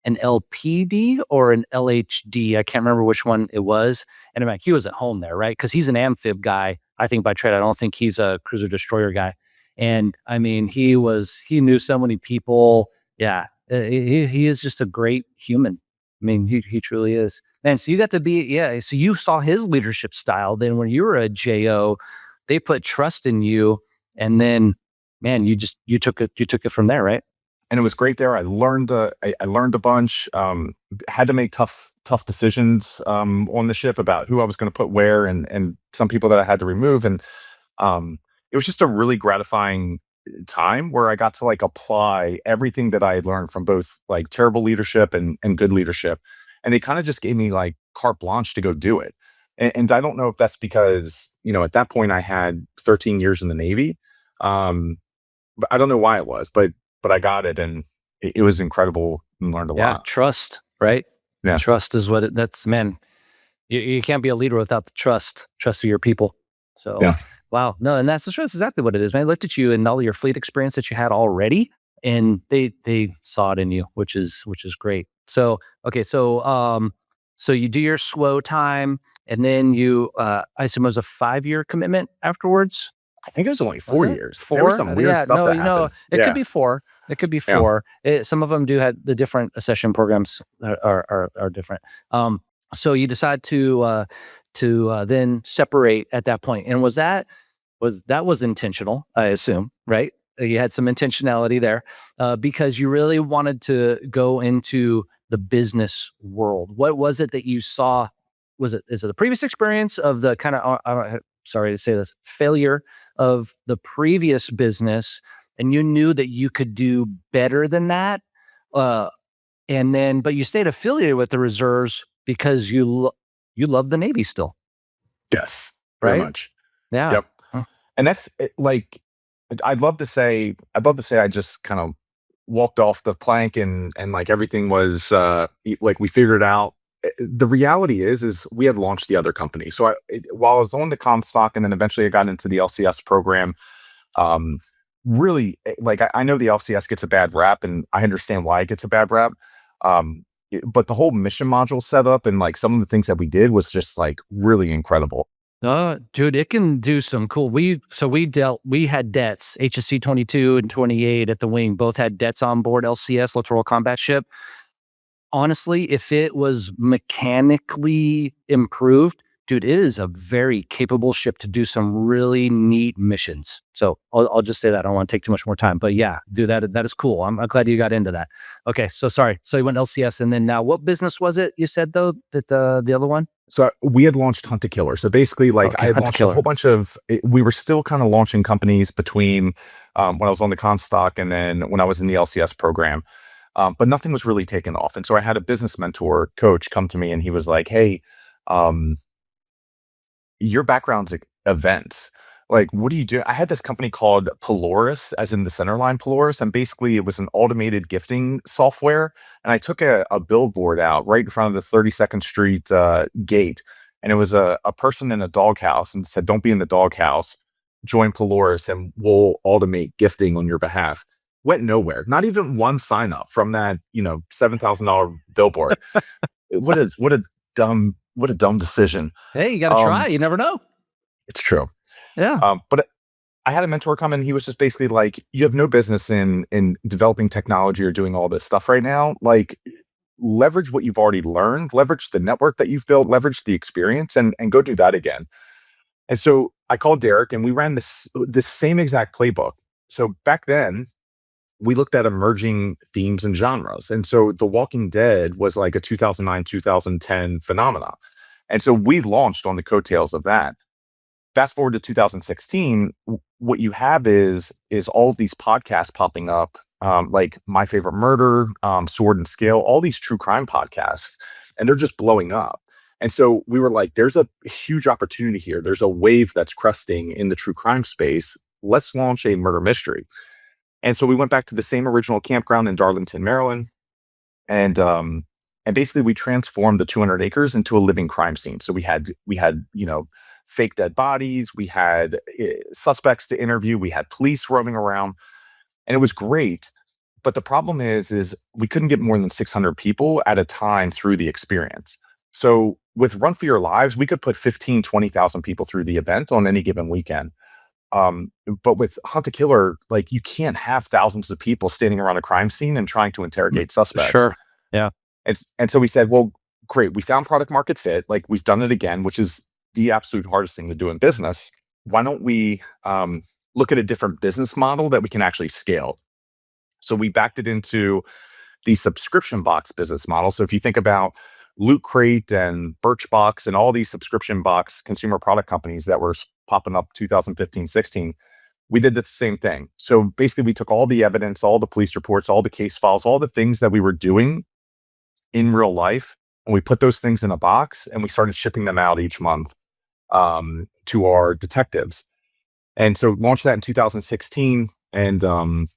an LPD or an LHD. I can't remember which one it was. And I'm like, he was at home there, right? Because he's an amphib guy, I think, by trade. I don't think he's a cruiser destroyer guy. And I mean, he knew so many people. Yeah. He is just a great human. I mean, he truly is. Man, so you got to be, yeah. So you saw his leadership style. Then when you were a JO, they put trust in you. And then, man, you took it from there, right? And it was great there. I learned a bunch. Had to make tough decisions on the ship about who I was going to put where, and some people that I had to remove. And it was just a really gratifying time where I got to like apply everything that I had learned from both like terrible leadership and good leadership. And they kind of just gave me like carte blanche to go do it. And I don't know if that's because, at that point I had 13 years in the Navy. But I don't know why it was, but I got it, and it was incredible and learned a Yeah, lot. trust, right? Yeah. Trust is what that's, man. You can't be a leader without the trust of your people. So, Yeah. wow, no, and that's exactly what it is, man. I looked at you and all your fleet experience that you had already, and they saw it in you, which is great. So, okay, so you do your SWO time, and then you, I assume it was a 5-year commitment afterwards. I think it was only Was 4 it years. There was 4? some weird Yeah, stuff no, that happened. it could Yeah. be 4. It could be Yeah. 4. Some of them do have the different accession programs are different. So you decide to then separate at that point. And was intentional, I assume, right? You had some intentionality there, because you really wanted to go into the business world. What was it that you saw? Is it the previous experience of the kind of, sorry to say this, failure of the previous business, and you knew that you could do better than that, uh, and then but you stayed affiliated with the reserves because you love the Navy still, Yes, very right? much. Yeah. Yep. And that's like, I'd love to say I just kind of walked off the plank, and like everything was like we figured it out. The reality is we had launched the other company. So while I was on the Comstock, and then eventually I got into the LCS program, um, really, like I know the LCS gets a bad rap, and I understand why it gets a bad rap. But the whole mission module setup and like some of the things that we did was just like really incredible. Dude, it can do some cool. We had debts, HSC 22 and 28 at the wing, both had debts on board LCS, Littoral Combat Ship. Honestly, if it was mechanically improved, dude, it is a very capable ship to do some really neat missions. So I'll just say that. I don't want to take too much more time, but yeah, dude, that is cool. I'm glad you got into that. Okay, so sorry. So you went LCS, and then now what business was it you said though that the other one? So we had launched Hunt to Killer. So basically, like Okay, I had Hunt to launched a Killer. whole bunch of. We were still kind of launching companies between when I was on the Comstock and then when I was in the LCS program, but nothing was really taken off. And so I had a business mentor coach come to me, and he was like, "Hey, um, your background's events. Like, what do you do?" I had this company called Polaris, as in the centerline Polaris, and basically it was an automated gifting software. And I took a billboard out right in front of the 32nd Street gate, and it was a person in a doghouse, and said, "Don't be in the doghouse. Join Polaris, and we'll automate gifting on your behalf." Went nowhere. Not even one sign up from that, $7,000 billboard. What a dumb decision. Hey, you got to Um, try. You never know. it's true. Yeah. But I had a mentor come in. He was just basically like, "You have no business in developing technology or doing all this stuff right now. Like, leverage what you've already learned, leverage the network that you've built, leverage the experience, and go do that again." And so I called Derek, and we ran this same exact playbook. So back then, we looked at emerging themes and genres. And so The Walking Dead was like a 2009, 2010 phenomena. And so we launched on the coattails of that. Fast forward to 2016, what you have is all of these podcasts popping up, like My Favorite Murder, Sword and Scale, all these true crime podcasts, and they're just blowing up. And so we were like, there's a huge opportunity here. There's a wave that's cresting in the true crime space. Let's launch a murder mystery. And so we went back to the same original campground in Darlington, Maryland, and basically we transformed the 200 acres into a living crime scene. So we had fake dead bodies, we had suspects to interview, we had police roaming around, and it was great. But the problem is we couldn't get more than 600 people at a time through the experience. So with Run for Your Lives, we could put 15, 20,000 people through the event on any given weekend. But with Hunt to Killer, like you can't have thousands of people standing around a crime scene and trying to interrogate suspects. Sure. Yeah. And so we said, well, great, we found product market fit. Like we've done it again, which is the absolute hardest thing to do in business. Why don't we look at a different business model that we can actually scale? So we backed it into the subscription box business model. So if you think about Loot Crate and Birchbox and all these subscription box consumer product companies that were popping up 2015, 16, we did the same thing. So basically we took all the evidence, all the police reports, all the case files, all the things that we were doing in real life, and we put those things in a box and we started shipping them out each month to our detectives. And so launched that in 2016. And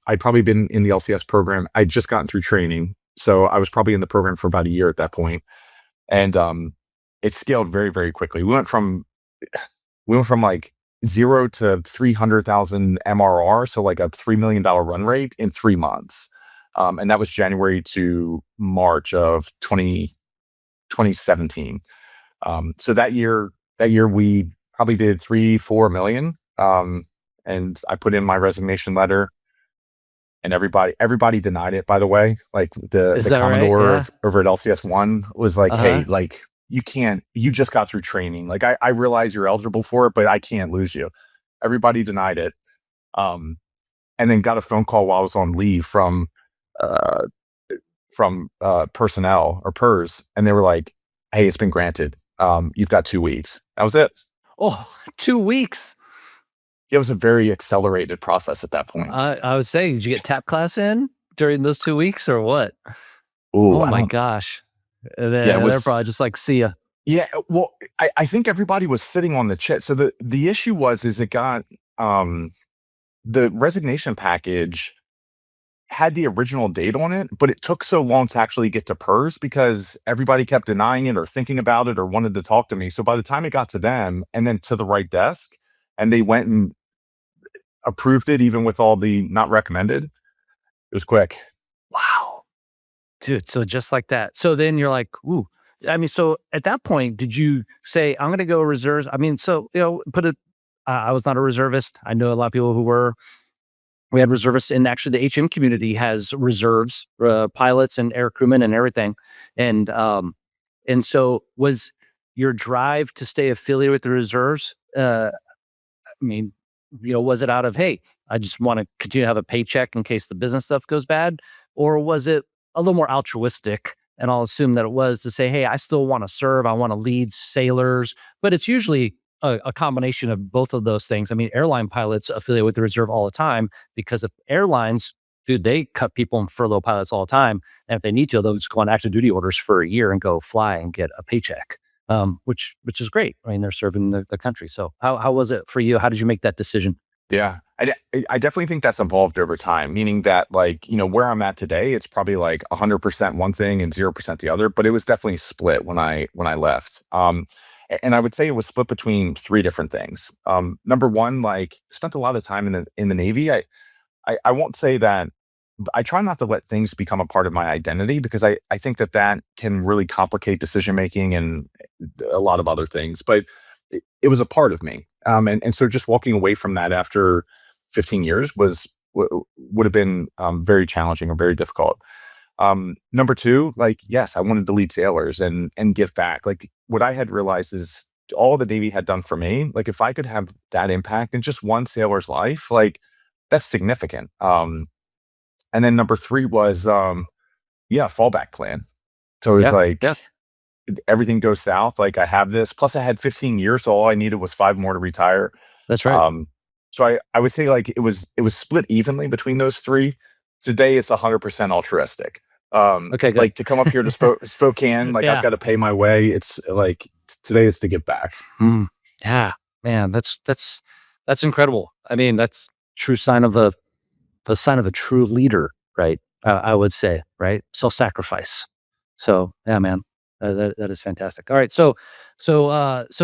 I'd probably been in the LCS program. I'd just gotten through training. So I was probably in the program for about a year at that point. And it scaled very, very quickly. We went from like 0 to 300,000 MRR. So like a $3 million run rate in 3 months. And that was January to March of 2017. So that year we probably did 3-4 million. And I put in my resignation letter, and everybody denied it, by the way. Like the Commodore right? Yeah. over at LCS1 was like, Uh-huh. hey, like you just got through training. Like I realize you're eligible for it, but I can't lose you. Everybody denied it. And then got a phone call while I was on leave from personnel or PERS, and they were like, hey, it's been granted. You've got 2 weeks. That was it. Oh, 2 weeks. It was a very accelerated process at that point. I was saying, did you get tap class in during those 2 weeks or what? Ooh, Oh my gosh. And then Yeah, it they're was- probably just like, see ya. Yeah, well, I think everybody was sitting on the chit. So the issue is it got the resignation package had the original date on it, but it took so long to actually get to PERS because everybody kept denying it or thinking about it or wanted to talk to me. So by the time it got to them and then to the right desk, and they went and approved it, even with all the not recommended, it was quick. Wow. Dude, so just like that. So then you're like, ooh. I mean, so at that point, did you say, I'm going to go reserves? I mean, so, I was not a reservist. I know a lot of people who were. We had reservists, and actually the HM community has reserves, pilots and air crewmen and everything. And so was your drive to stay affiliated with the reserves? I mean, was it out of, hey, I just want to continue to have a paycheck in case the business stuff goes bad? Or was it a little more altruistic? And I'll assume that it was to say, hey, I still want to serve. I want to lead sailors. But it's usually a combination of both of those things. I mean, airline pilots affiliate with the reserve all the time because of airlines, dude, they cut people and furlough pilots all the time. And if they need to, they'll just go on active duty orders for a year and go fly and get a paycheck. Which is great. I mean, they're serving the country. So how was it for you? How did you make that decision? Yeah, I definitely think that's evolved over time, meaning that like, where I'm at today, it's probably like 100% one thing and 0% the other, but it was definitely split when I left. And I would say it was split between 3 different things. Number one, like spent a lot of time in the Navy. I won't say that. I try not to let things become a part of my identity because I think that can really complicate decision making and a lot of other things. But it was a part of me, and so just walking away from that after 15 years would have been very challenging or very difficult. Number 2, like yes, I wanted to lead sailors and give back. Like what I had realized is all the Navy had done for me. Like if I could have that impact in just one sailor's life, like that's significant. And then number 3 was, fallback plan. So it was like, everything goes south. Like I have this, plus I had 15 years. So all I needed was 5 more to retire. That's right. So I would say like it was split evenly between those 3. Today it's 100% altruistic. Okay, good. Like to come up here to Spokane, like I've got to pay my way. It's like today is to give back. Yeah, man, that's incredible. I mean, that's true sign of a sign of a true leader, right? I would say, right? Self-sacrifice. So yeah, man, that is fantastic. All right, so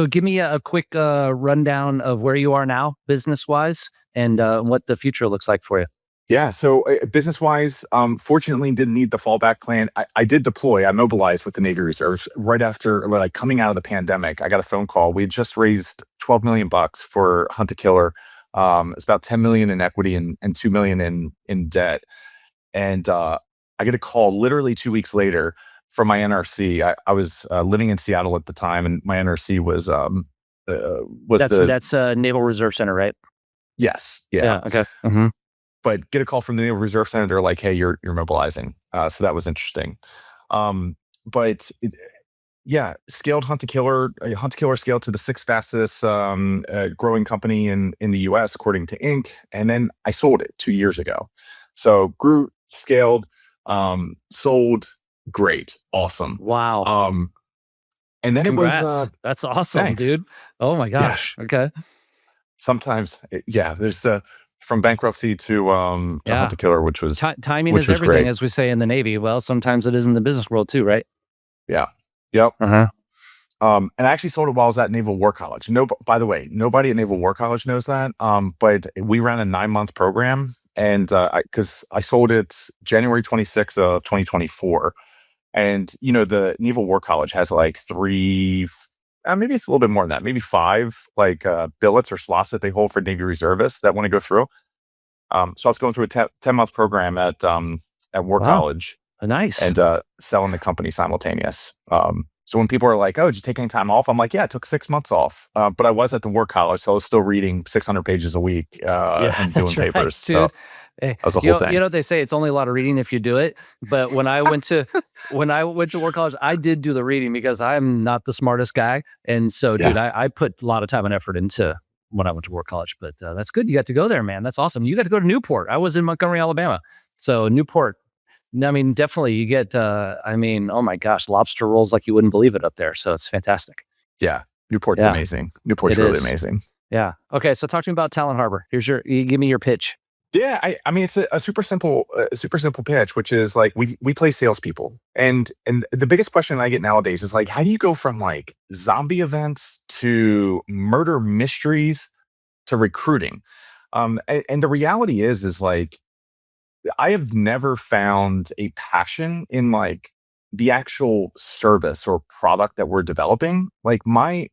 give me a quick rundown of where you are now, business wise, and what the future looks like for you. Yeah. So business wise, fortunately didn't need the fallback plan. I did deploy. I mobilized with the Navy Reserves right after, like coming out of the pandemic. I got a phone call. We had just raised $12 million for Hunt a Killer. It's about 10 million in equity and 2 million in debt. And I get a call literally 2 weeks later from my NRC. I was living in Seattle at the time, and my NRC was that's Naval Reserve Center, right? Yes. Yeah. Okay. Mm-hmm. But get a call from the Naval Reserve Center. They're like, "Hey, you're mobilizing." So that was interesting. Scaled Hunt a Killer. Hunt a Killer scaled to the 6th fastest growing company in the U.S. according to Inc. And then I sold it 2 years ago. So grew, scaled, sold, great, awesome. Wow. And then Congrats. it was That's awesome, thanks. dude. Oh my gosh. Okay. Sometimes, there's from bankruptcy to Yeah. Hunt to Killer, which was Timing is everything, great. as we say in the Navy. Well, sometimes it is in the business world too, right? Yeah. Yep. Uh-huh. And I actually sold it while I was at Naval War College. No, by the way, nobody at Naval War College knows that. But we ran a 9-month program, and because I sold it January 26th of 2024, and the Naval War College has like three, maybe it's a little bit more than that, maybe five like billets or slots that they hold for Navy reservists that want to go through. So I was going through a 10-month program at War Wow. College Nice. and selling the company simultaneous. So when people are like, "Oh, did you take any time off?" I'm like, "Yeah, I took 6 months off." But I was at the War College, so I was still reading 600 pages a week and doing that's right, papers. So Hey, that was a whole thing. they say it's only a lot of reading if you do it. But when I went to War College, I did do the reading because I'm not the smartest guy, and so, dude, I put a lot of time and effort into when I went to War College. But that's good. You got to go there, man. That's awesome. You got to go to Newport. I was in Montgomery, Alabama, so Newport. I mean, definitely, you get. Oh my gosh, lobster rolls like you wouldn't believe it up there. So it's fantastic. Yeah, Newport's amazing. Newport's really amazing. Yeah. Okay. So talk to me about Talent Harbor. You give me your pitch. Yeah, I mean it's a super simple pitch, which is like we play salespeople, and the biggest question I get nowadays is like, how do you go from like zombie events to murder mysteries to recruiting? And the reality is like I have never found a passion in like the actual service or product that we're developing. Like my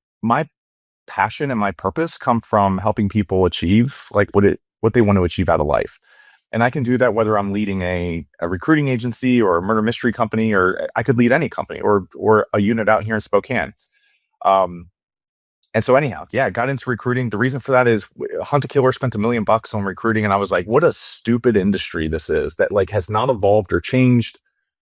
passion and my purpose come from helping people achieve like what they want to achieve out of life. And I can do that whether I'm leading a recruiting agency or a murder mystery company, or I could lead any company or a unit out here in Spokane. And so anyhow, yeah, I got into recruiting. The reason for that is Hunt to Killer spent $1 million on recruiting. And I was like, what a stupid industry this is that like has not evolved or changed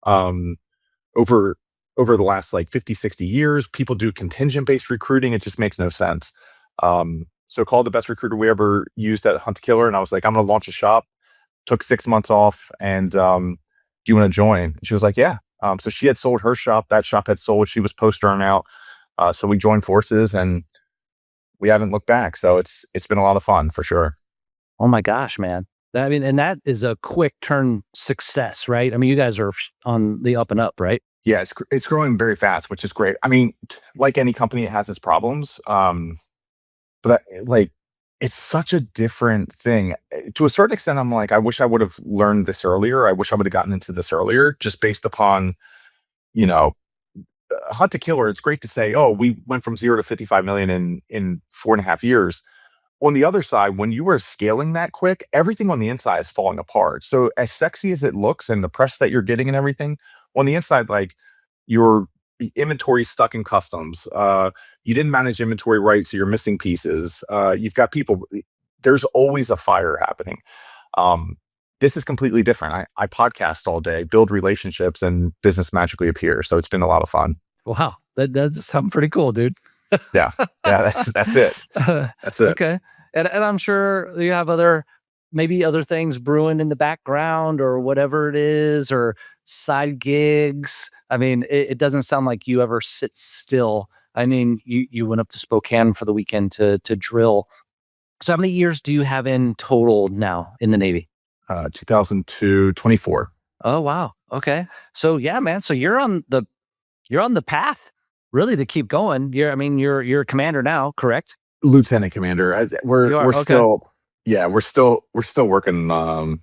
over the last like 50, 60 years. People do contingent based recruiting. It just makes no sense. So called the best recruiter we ever used at Hunt to Killer. And I was like, I'm going to launch a shop. Took 6 months off. And do you want to join? And she was like, yeah. So she had sold her shop. That shop had sold. She was post earnout. So we joined forces and we haven't looked back. So it's been a lot of fun for sure. Oh my gosh, man. I mean, and that is a quick turn success, right? I mean, you guys are on the up and up, right? Yeah, it's growing very fast, which is great. I mean, like any company, it has its problems. But like, it's such a different thing. To a certain extent, I'm like, I wish I would have learned this earlier. I wish I would have gotten into this earlier, just based upon, Hunt to Killer. It's great to say, oh, we went from 0 to 55 million in 4.5 years. On the other side, when you are scaling that quick, everything on the inside is falling apart. So as sexy as it looks and the press that you're getting and everything, on the inside, like your inventory stuck in customs. You didn't manage inventory right, so you're missing pieces. You've got people. There's always a fire happening. This is completely different. I podcast all day, build relationships, and business magically appears. So it's been a lot of fun. Wow, that does sound pretty cool, dude. Yeah, that's it. That's it. Okay, and I'm sure you have maybe other things brewing in the background or whatever it is, or side gigs. I mean, it doesn't sound like you ever sit still. I mean, you went up to Spokane for the weekend to drill. So how many years do you have in total now in the Navy? 2002, 24. Oh, wow. Okay. So yeah, man. So you're on the path really to keep going. You're a commander now, correct? Lieutenant commander. We're Okay. still, yeah, we're still working on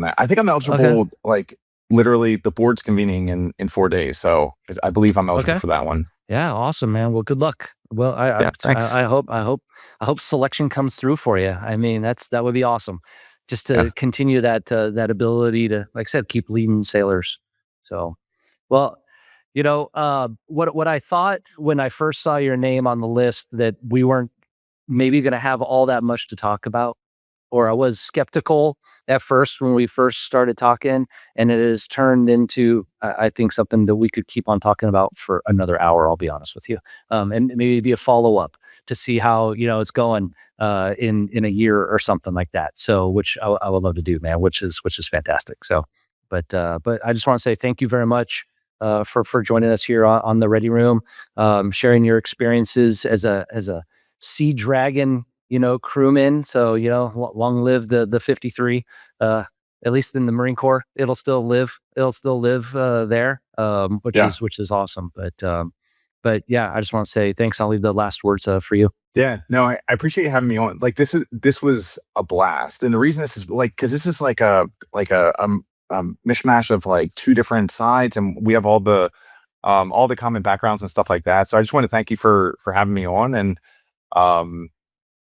that. I think I'm eligible, like literally the board's convening in 4 days. So I believe I'm eligible for that one. Yeah. Awesome, man. Well, good luck. Well, thanks. I hope selection comes through for you. I mean, that would be awesome. Just to continue that ability to, like I said, keep leading sailors. So, well, what I thought when I first saw your name on the list, that we weren't maybe going to have all that much to talk about, or I was skeptical at first when we first started talking, and it has turned into, I think, something that we could keep on talking about for another hour. I'll be honest with you, and maybe be a follow up to see how it's going in a year or something like that. So, which I would love to do, man. Which is fantastic. So, But I just want to say thank you very much for joining us here on the Ready Room, sharing your experiences as a Sea Dragon, crewman. So, long live the 53. At least in the Marine Corps, it'll still live there, which is awesome. But yeah, I just want to say thanks. I'll leave the last words for you. Yeah, no, I appreciate you having me on. Like this was a blast, and the reason this is because this is like a mishmash of like two different sides, and we have all the common backgrounds and stuff like that. So I just want to thank you for having me on, and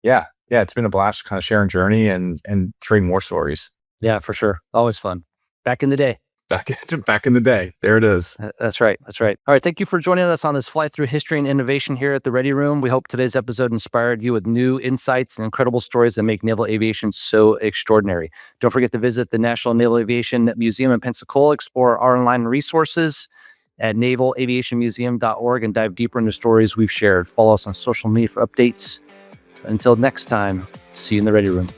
yeah, it's been a blast, kind of sharing journey and trading more stories. Yeah, for sure, always fun. Back in the day. Back in the day. There it is. That's right. All right. Thank you for joining us on this flight through history and innovation here at the Ready Room. We hope today's episode inspired you with new insights and incredible stories that make naval aviation so extraordinary. Don't forget to visit the National Naval Aviation Museum in Pensacola, explore our online resources at navalaviationmuseum.org, and dive deeper into stories we've shared. Follow us on social media for updates. Until next time, see you in the Ready Room.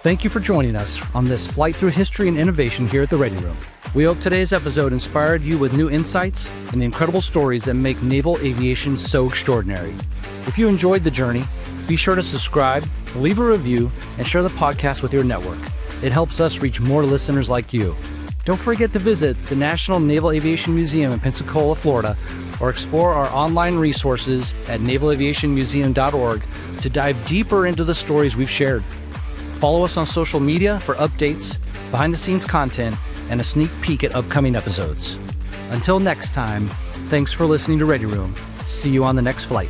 Thank you for joining us on this flight through history and innovation here at the Ready Room. We hope today's episode inspired you with new insights and the incredible stories that make naval aviation so extraordinary. If you enjoyed the journey, be sure to subscribe, leave a review, and share the podcast with your network. It helps us reach more listeners like you. Don't forget to visit the National Naval Aviation Museum in Pensacola, Florida, or explore our online resources at navalaviationmuseum.org to dive deeper into the stories we've shared. Follow us on social media for updates, behind-the-scenes content, and a sneak peek at upcoming episodes. Until next time, thanks for listening to Ready Room. See you on the next flight.